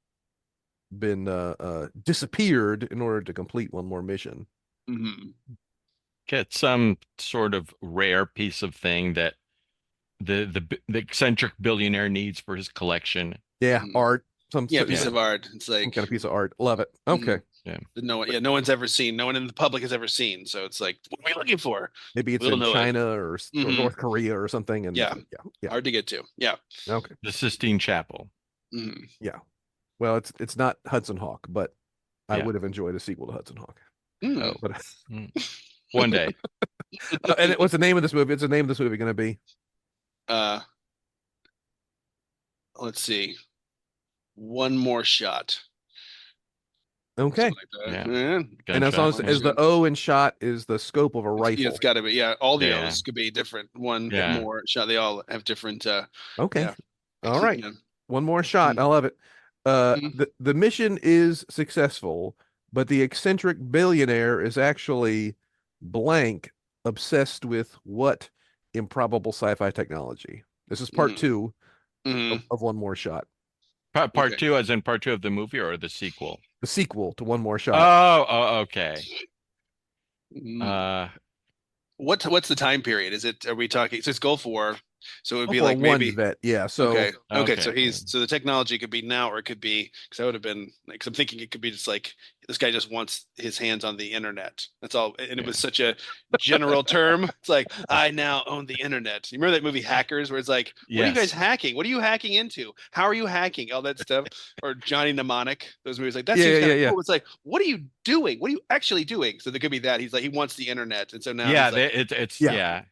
disappeared in order to complete one more mission. Mm-hmm. Get some sort of rare piece of thing that the eccentric billionaire needs for his collection. Yeah, Mhm. art, Yeah, some piece Yeah. of art. It's some like kind of piece of art. Love it. Okay, that no one, no one's ever seen. No one in the public has ever seen. So it's like, what are we looking for? maybe it's We'll in know it. China or Mhm. North Korea or something. And Yeah. yeah. Hard to get to. Yeah. Okay, The Sistine Chapel. Mhm. yeah. Well, it's not Hudson Hawk, but I Yeah. would have enjoyed a sequel to Hudson Hawk. Mm. But One day. and what's the name of this movie? It's the name of this movie going to be? Let's see. One more shot. Okay. Something like that. Yeah. And as long as the O in shot is the scope of a rifle. Yeah, it's got to be. Yeah, all the Yeah. O's could be different. One Yeah. more shot. They all have different. Okay. Yeah. All right. Yeah. One more shot. I love it. The mission is successful, but the eccentric billionaire is actually blank, obsessed with what improbable sci-fi technology. This is part two Mhm. of One More Shot. Part Okay. two, as in part two of the movie, or the sequel? The sequel to One More Shot. Oh, okay. Mhm. What's the time period? Are we talking? So it's Gulf War, so it would be For like one maybe. vet, yeah. So Okay. Okay, So so the technology could be now, or it could be, because that would have been like, 'cause I'm thinking it could be just like this guy just wants his hands on the internet. That's all. And it was such a general term. It's like, I now own the internet. You remember that movie Hackers, where it's like, what are you guys Yes. hacking? What are you hacking into? How are you hacking? All that stuff. Or Johnny Mnemonic, those movies, like that Yeah, seems kind of yeah. cool. It's like, what are you doing? What are you actually doing? So there could be that. He's like, he wants the internet, and so now Yeah, he's like, it's Yeah.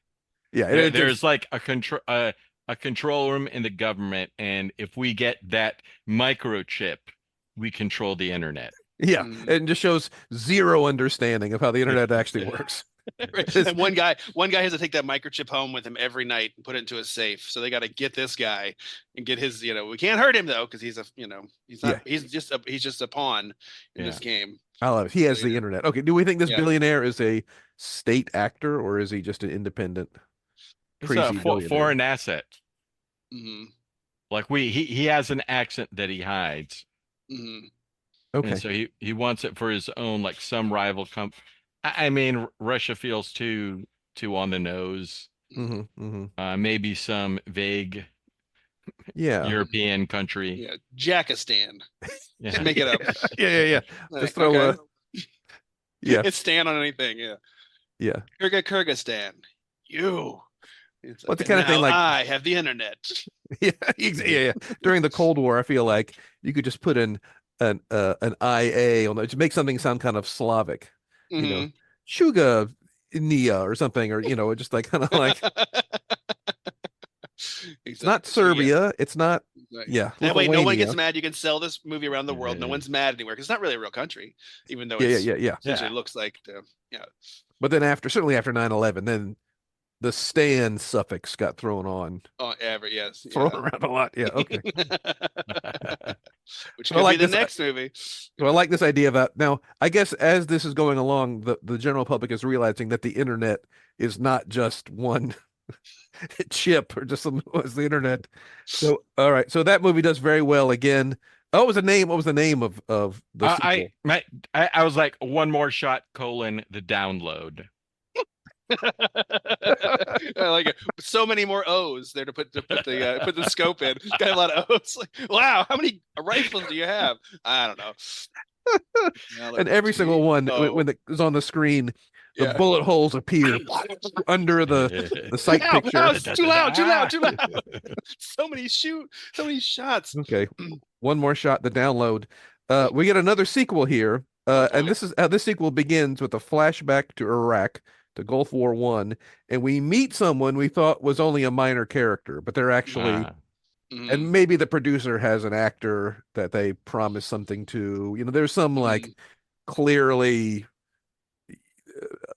yeah. There's like a control room in the government, and if we get that microchip, we control the internet. yeah, it just shows zero understanding of how the internet actually works. Right. And one guy has to take that microchip home with him every night and put it into a safe. So they got to get this guy and get his, we can't hurt him though, because he's he's not, he's just a pawn in this game. I love it. He has the internet. Okay, do we think this Yeah. billionaire is a state actor or is he just an independent It's crazy a billionaire? foreign asset. Mm-hmm. Like he has an accent that he hides. Mm-hmm. Okay. And so he wants it for his own, like some rival I mean, Russia feels too on the nose. Maybe some vague European country. Yeah, Jackistan. Yeah. Just make it up. Yeah. Like, Just throw yeah. It's Stan on anything. Yeah. Kyrgyzstan. You. It's What's the kind of thing like I have the internet. Yeah. During the Cold War, I feel like you could just put an IA on it to make something sound kind of Slavic. Shuga Nia or something, or just like kind of like it's not Serbia, it's not that way no one gets Lithuania. mad. You can sell this movie around the world. No one's mad anywhere because it's not really a real country, even though yeah. essentially looks like But then certainly after 9/11, then the Stan suffix got thrown on. Oh, yes. Thrown around a lot. Yeah, okay. Which could be the next movie. So I like this idea about now, I guess as this is going along, the general public is realizing that the internet is not just one chip or just some was the internet. So all right. So that movie does very well again. Oh, what was the name of the sequel? I was like, One More Shot, the download. I like it. So many more O's there to put the scope in. Got a lot of O's. Like, wow, how many rifles do you have? I don't know. And every single one, when it was on the screen, the bullet holes appear under the sight picture. Too loud. So many shots. Okay, One More Shot, the download. We get another sequel here, and this sequel begins with a flashback to Iraq, to Gulf War I, and we meet someone we thought was only a minor character, but they're actually, and maybe the producer has an actor that they promise something to. There's some like clearly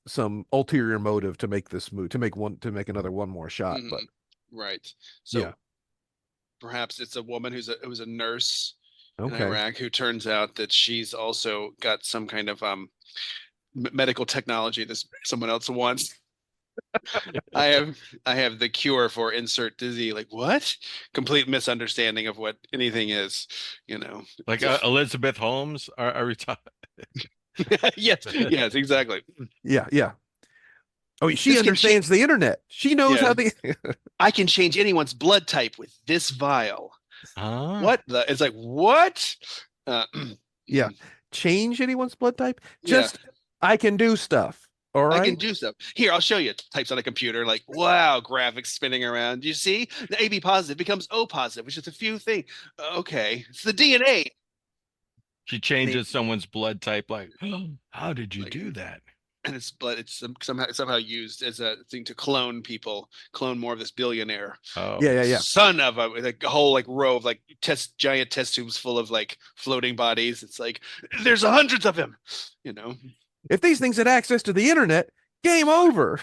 some ulterior motive to make this move, to make another One More Shot. But Right. So Yeah. perhaps it's a woman who's a nurse in Okay. Iraq who turns out that she's also got some kind of medical technology that someone else wants. I have I have the cure for insert disease. Like what? Complete misunderstanding of what anything is. You know. Like Elizabeth Holmes, are we talking? Yes, yes, exactly. Yeah, yeah. Oh, she This can change. understands the internet. She knows Yeah, how the I can change anyone's blood type with this vial. Ah, What the? It's like what? Uh, yeah. Change anyone's blood type? yeah, Just I can do stuff. All I can right. do stuff. Here, I'll show you. Types on a computer, like wow, graphics spinning around. You see, the AB positive becomes O positive, which is a few things. Okay, it's the DNA. she And they changes someone's blood type. Like, how did you like, do that? and it's but it's somehow used as a thing to clone people, clone more of this billionaire. Yeah, Oh, yeah, yeah. Son of a whole like row of like giant test tubes full of like floating bodies. It's like there's hundreds of them, you know. If these things had access to the internet, game over.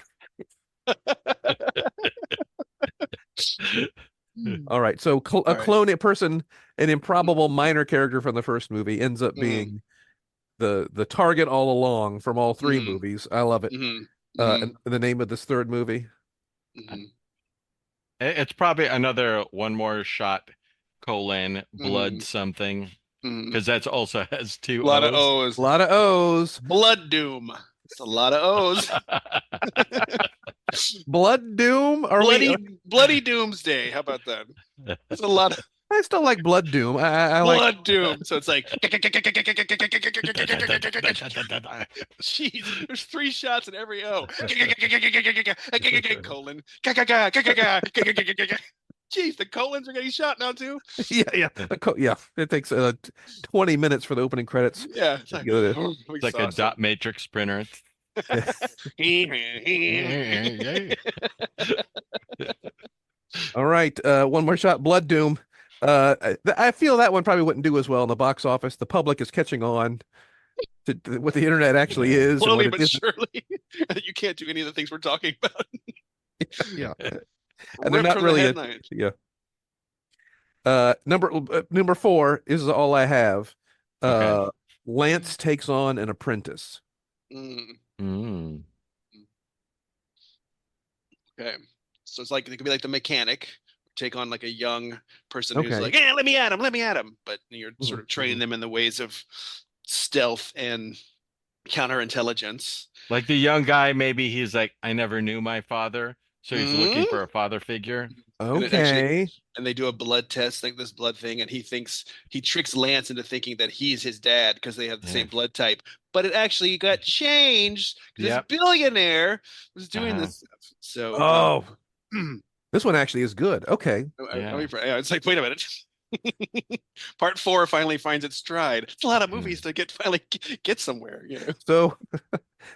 All right. So a All right. clone person, an improbable minor character from the first movie, ends up Mm-hmm. being the target all along from all three Mm-hmm. movies. I love it. Mm-hmm. And the name of this third movie. Mm-hmm. It's probably another one more shot, colon, blood Mm-hmm. something, Mm-hmm. because that's also has A two lot of O's. O's. A lot of O's. Blood Doom. It's a lot of O's. Blood Doom. Are we? Bloody Doomsday. How about that? It's a lot of I still like Blood Doom. I like. Blood Doom. So it's like, jeez, there's 3 shots in every O. Colon. Jeez, the colons are getting shot now too. Yeah, yeah, yeah. It takes 20 minutes for the opening credits. Yeah, it's like, Good. It's like a dot matrix printer. All right, one more shot. Blood Doom. I feel that one probably wouldn't do as well in the box office. The public is catching on to what the internet actually is and slowly what but it isn't. surely. You can't do any of the things we're talking about. Yeah, and they're Ripped not from really the a, headline. yeah. Number 4 is all I have. Okay. Lance takes on an apprentice. Mm, Mm. okay, so it's like it could be like the mechanic take on like a young person who's Okay. like, "Yeah, let me at him," but you're sort of Mhm, training them in the ways of stealth and counterintelligence. Like the young guy, maybe he's like, I never knew my father, so he's looking Mhm. for a father figure. And it actually, Okay. and they do a blood test, like this blood thing, and he tricks Lance into thinking that he's his dad because they have the Yeah. same blood type. But it actually got changed because Yep. this billionaire was doing Uh-huh. this stuff. So, Oh, this one actually is good. Okay. Yeah. it's like, wait a minute. Part 4 finally finds its stride. It's a lot of movies to finally get somewhere, you know. So,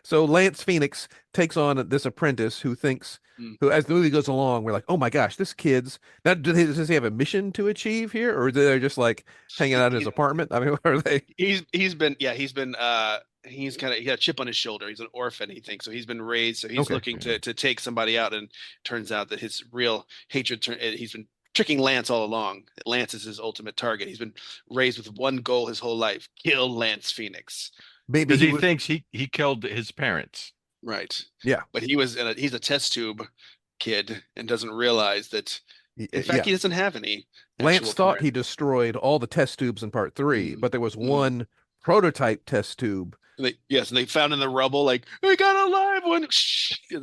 so Lance Phoenix takes on this apprentice who thinks, Mm. who as the movie goes along, we're like, oh my gosh, this kid's now. Does he have a mission to achieve here, or they're just like hanging out in his apartment? I mean, are they? He's been he's kind of he got a chip on his shoulder. He's an orphan, he thinks. So he's been raised. So he's Okay. looking to take somebody out, and turns out that his real hatred. He's been tricking Lance all along. Lance is his ultimate target. He's been raised with one goal his whole life: kill Lance Phoenix. Maybe Because he was, thinks he killed his parents. Right. Yeah. But he's a test tube kid and doesn't realize that. In fact, yeah. he doesn't have any. Lance actual thought parents. he destroyed all the test tubes in part 3, but there was Mm. one prototype test tube. And they found in the rubble, like, we got a live one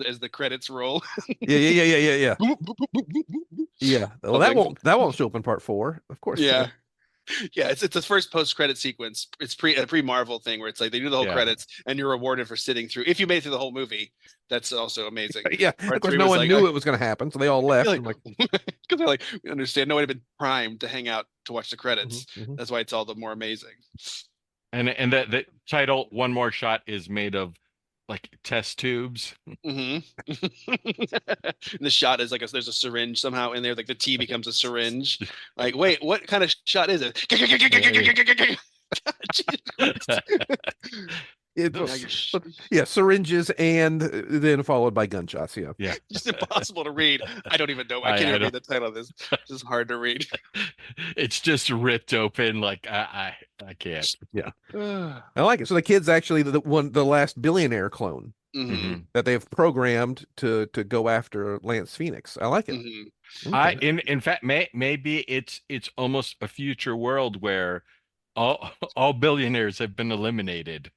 as the credits roll. Yeah. Yeah. Well, that won't show up in part 4, of course. Yeah. Yeah, it's the first post-credit sequence. It's a pre-Marvel thing where it's like they do the whole Yeah. credits and you're rewarded for sitting through. If you made it through the whole movie, that's also amazing. Yeah. Part Of course, 3 no was one like, knew it was going to happen, so they all left. like, I'm like, because they're like, we understand nobody had been primed to hang out to watch the credits. mhm. That's why it's all the more amazing. And the title, One More Shot, is made of like test tubes. Hmm. The shot is like there's a syringe somehow in there. Like the tea becomes a syringe. Like, wait, what kind of shot is it? Jesus Christ. Those- Now you're Yeah, syringes and then followed by gunshots. Yeah. yeah. just impossible to read. I don't even know. I I can't even don't- read the title of this. This is hard to read. It's just ripped open. Like I can't. I like it. So the kid's actually the last billionaire clone Mhm, that they've programmed to go after Lance Phoenix. I like it. mhm. Okay. In fact, maybe it's almost a future world where all billionaires have been eliminated.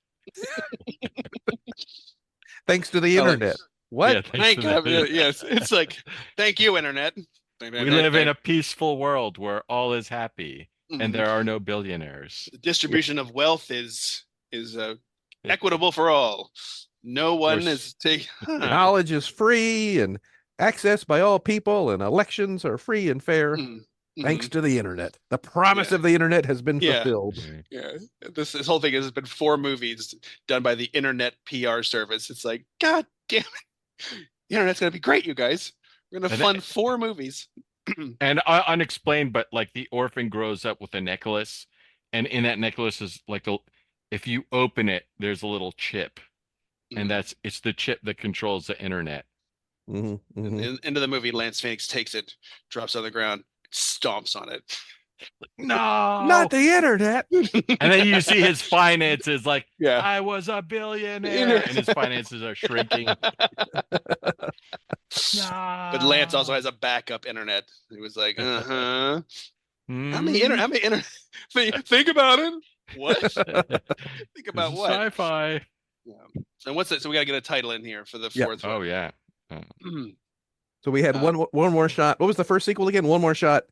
Thanks to the I like- internet. Yeah, What? thanks Thank to God. that. Yes, it's like thank you, internet. We live in a peaceful world where all is happy and Mhm. there are no billionaires. The distribution of wealth is equitable for all. No one There's- is taking. Knowledge is free and accessed by all people, and elections are free and fair. Thanks to the internet. The promise Yeah. of the internet has been Yeah. fulfilled. Yeah, this whole thing has been 4 movies done by the internet PR service. It's like, God damn it, the internet's gonna be great, you guys. We're gonna And fund 4 movies. And unexplained, but like the orphan grows up with a necklace, and in that necklace is like if you open it, there's a little chip, and it's the chip that controls the internet. Into the movie, Lance Phoenix takes it, drops on the ground, stomps on it. No, Not the internet. and then you see his finances like, Yeah. I was a billionaire, and his finances are shrinking. No. But Lance also has a backup internet. He was like, How many Hmm. internet? Think about it. What? Think about This is what? Sci-fi. Yeah. So what's it? So we gotta get a title in here for the Yeah. 4th Oh one. yeah. So we had one more shot. What was the first sequel again? One more shot.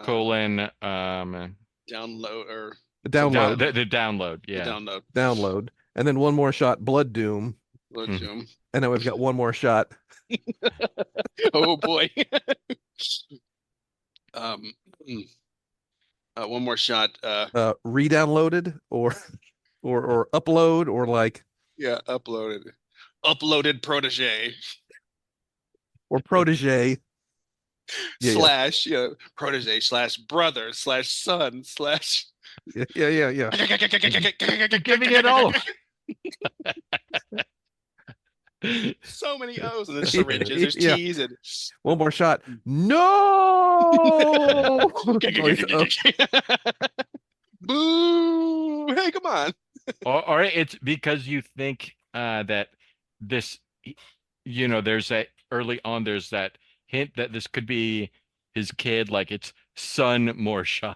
Colon Download or Download. the download. Yeah. download. Download. And then one more shot. Blood Doom. Let's zoom. And then we've got one more shot. Oh boy. One more shot. Re-downloaded or upload or like Yeah, uploaded protege or protege. Yeah. / protege / brother / son / Yeah. Giving it all. so many O's and there's syringes, there's Yeah. T's and One more shot. No. boo. Hey, come on. Or it's because you think that this, there's that early on, there's that hint that this could be his kid, like it's son Morshot.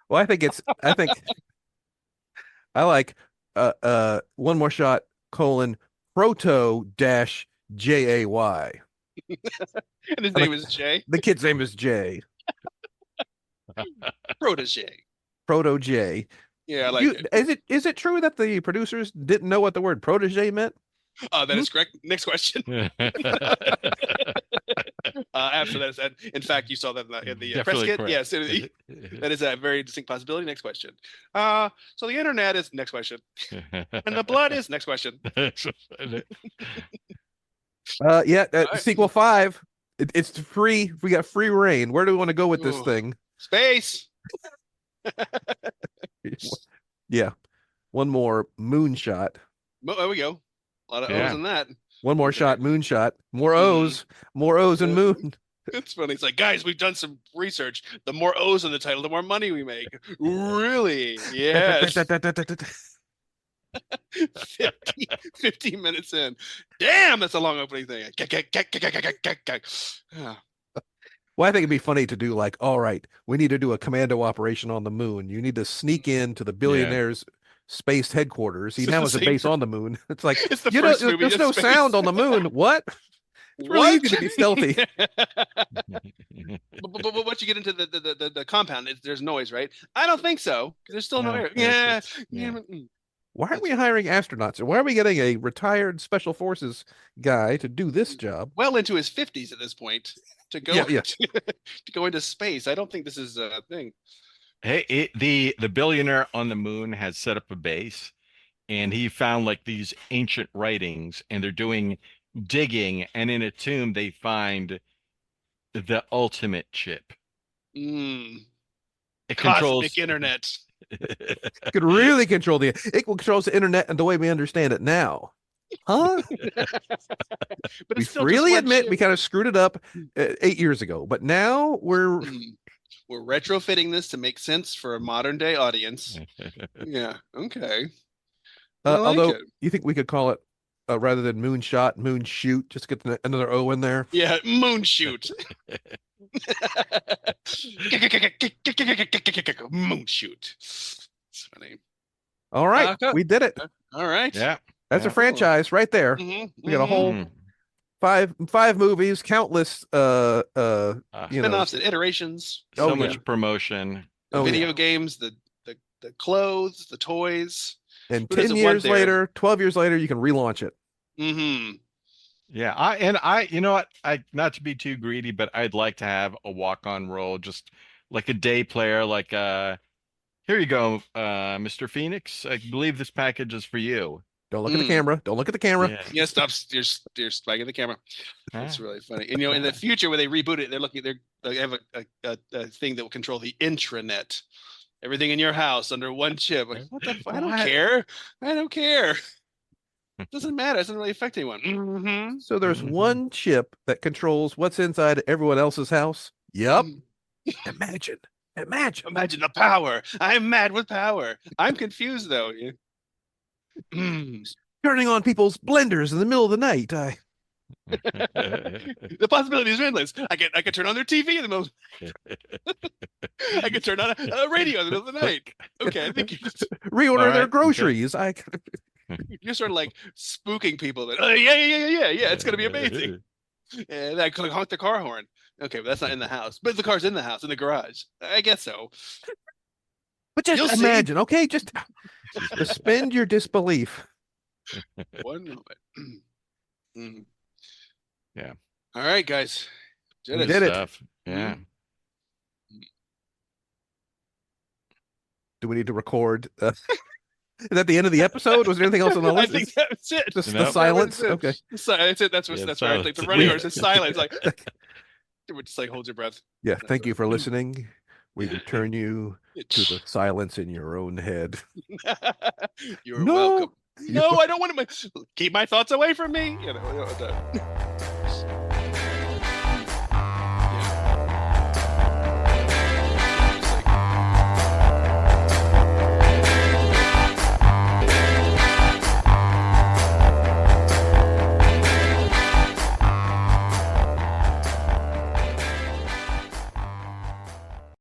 Well, I think I like one more shot colon proto dash JAY. And his name is Jay. The kid's name is Jay. Protege. Proto J. Yeah, I like it. Is it true that the producers didn't know what the word protege meant? That is correct. Next question. After that is said, in fact, you saw that in the press Definitely kit. correct. Yes, that is a very distinct possibility. Next question. So the internet is next question, and the blood is next question. Yeah, right. sequel 5. It's free. We got free reign. Where do we want to go with this Ooh. thing? Space. Yeah. One more moonshot. There we go. A lot of Yeah. O's in that. One more Okay. shot, moonshot. More O's. More O's and moon. It's funny. It's like, guys, we've done some research. The more O's in the title, the more money we make. Really? Yes. 15 minutes in. Damn, that's a long opening thing. Well, I think it'd be funny to do like, all right, we need to do a commando operation on the moon. You need to sneak into the billionaires' space headquarters. He It's now the has a same base on the moon. It's like, It's the you know, first movie there's in no space. sound on the moon. What? It's really easy to be stealthy. But once you get into the compound, there's noise, right? I don't think so. 'Cause there's still no No, air. it's- Yeah. yeah. Why aren't we hiring astronauts? Why are we getting a retired special forces guy to do this job? Well into his 50s at this point to go Yeah. to go into space. I don't think this is a thing. Hey, the billionaire on the moon has set up a base, and he found like these ancient writings, and they're doing digging, and in a tomb they find the ultimate chip. Mm. It Cosmic controls internet. Could really control it controls the internet and the way we understand it now. Huh? But We it's still just freely one admit we chip. kind of screwed it up 8 years ago, but now we're We're retrofitting this to make sense for a modern day audience. Yeah. Okay. I like although it. you think we could call it rather than moonshot, moon shoot, just get another O in there. Yeah, moon shoot. Moon shoot. It's funny. All right, Okay. we did it. All right. Yeah. That's a Yeah. franchise right there. Mhm, We got a mhm. whole Mm. five movies, countless you know, Spin-offs and iterations. So Oh, much yeah. promotion. The Oh, video yeah. games, the clothes, the toys. And Who 10 doesn't want years their- later, 12 years later, you can relaunch it. Mm-hmm. Yeah, you know what? I not to be too greedy, but I'd like to have a walk-on role, just like a day player, like here you go, Mr. Phoenix. I believe this package is for you. Don't look at the camera. Don't look at the camera. Yeah. Yeah, stop. You're spiking the camera. That's Huh? really funny. And in the future, when they reboot it, they have a thing that will control the intranet. Everything in your house under one chip. Like, what the? I don't What? care. I don't care. Doesn't matter. It doesn't really affect anyone. Mm-hmm. So there's Mhm. one chip that controls what's inside everyone else's house. Yep. Imagine. Imagine the power. I'm mad with power. I'm confused though. Turning on people's blenders in the middle of the night. The possibilities are endless. I could turn on their TV in the middle. I could turn on a radio in the middle of the night. Okay, I think Reorder All their right, okay. groceries. you're sort of like spooking people. That yeah. It's gonna be amazing. And I could honk the car horn. Okay, but that's not in the house. But the car's in the house, in the garage. I guess so. But just You'll see. imagine, okay? Just suspend your disbelief. One moment. Mhm. Yeah. All right, guys. Did We it. did it. Stuff. Yeah. Do we need to record? Is that the end of the episode? Was there anything else on the I list? think that was it. Just No. the silence? That was Okay. That's it. That's Yeah, that's right. Like the silence. running horse is silence. Like we're just like hold your breath. Yeah. Thank you for listening. We return you to the It- silence in your own head. You're No. welcome. No, I don't want to keep my thoughts away from me.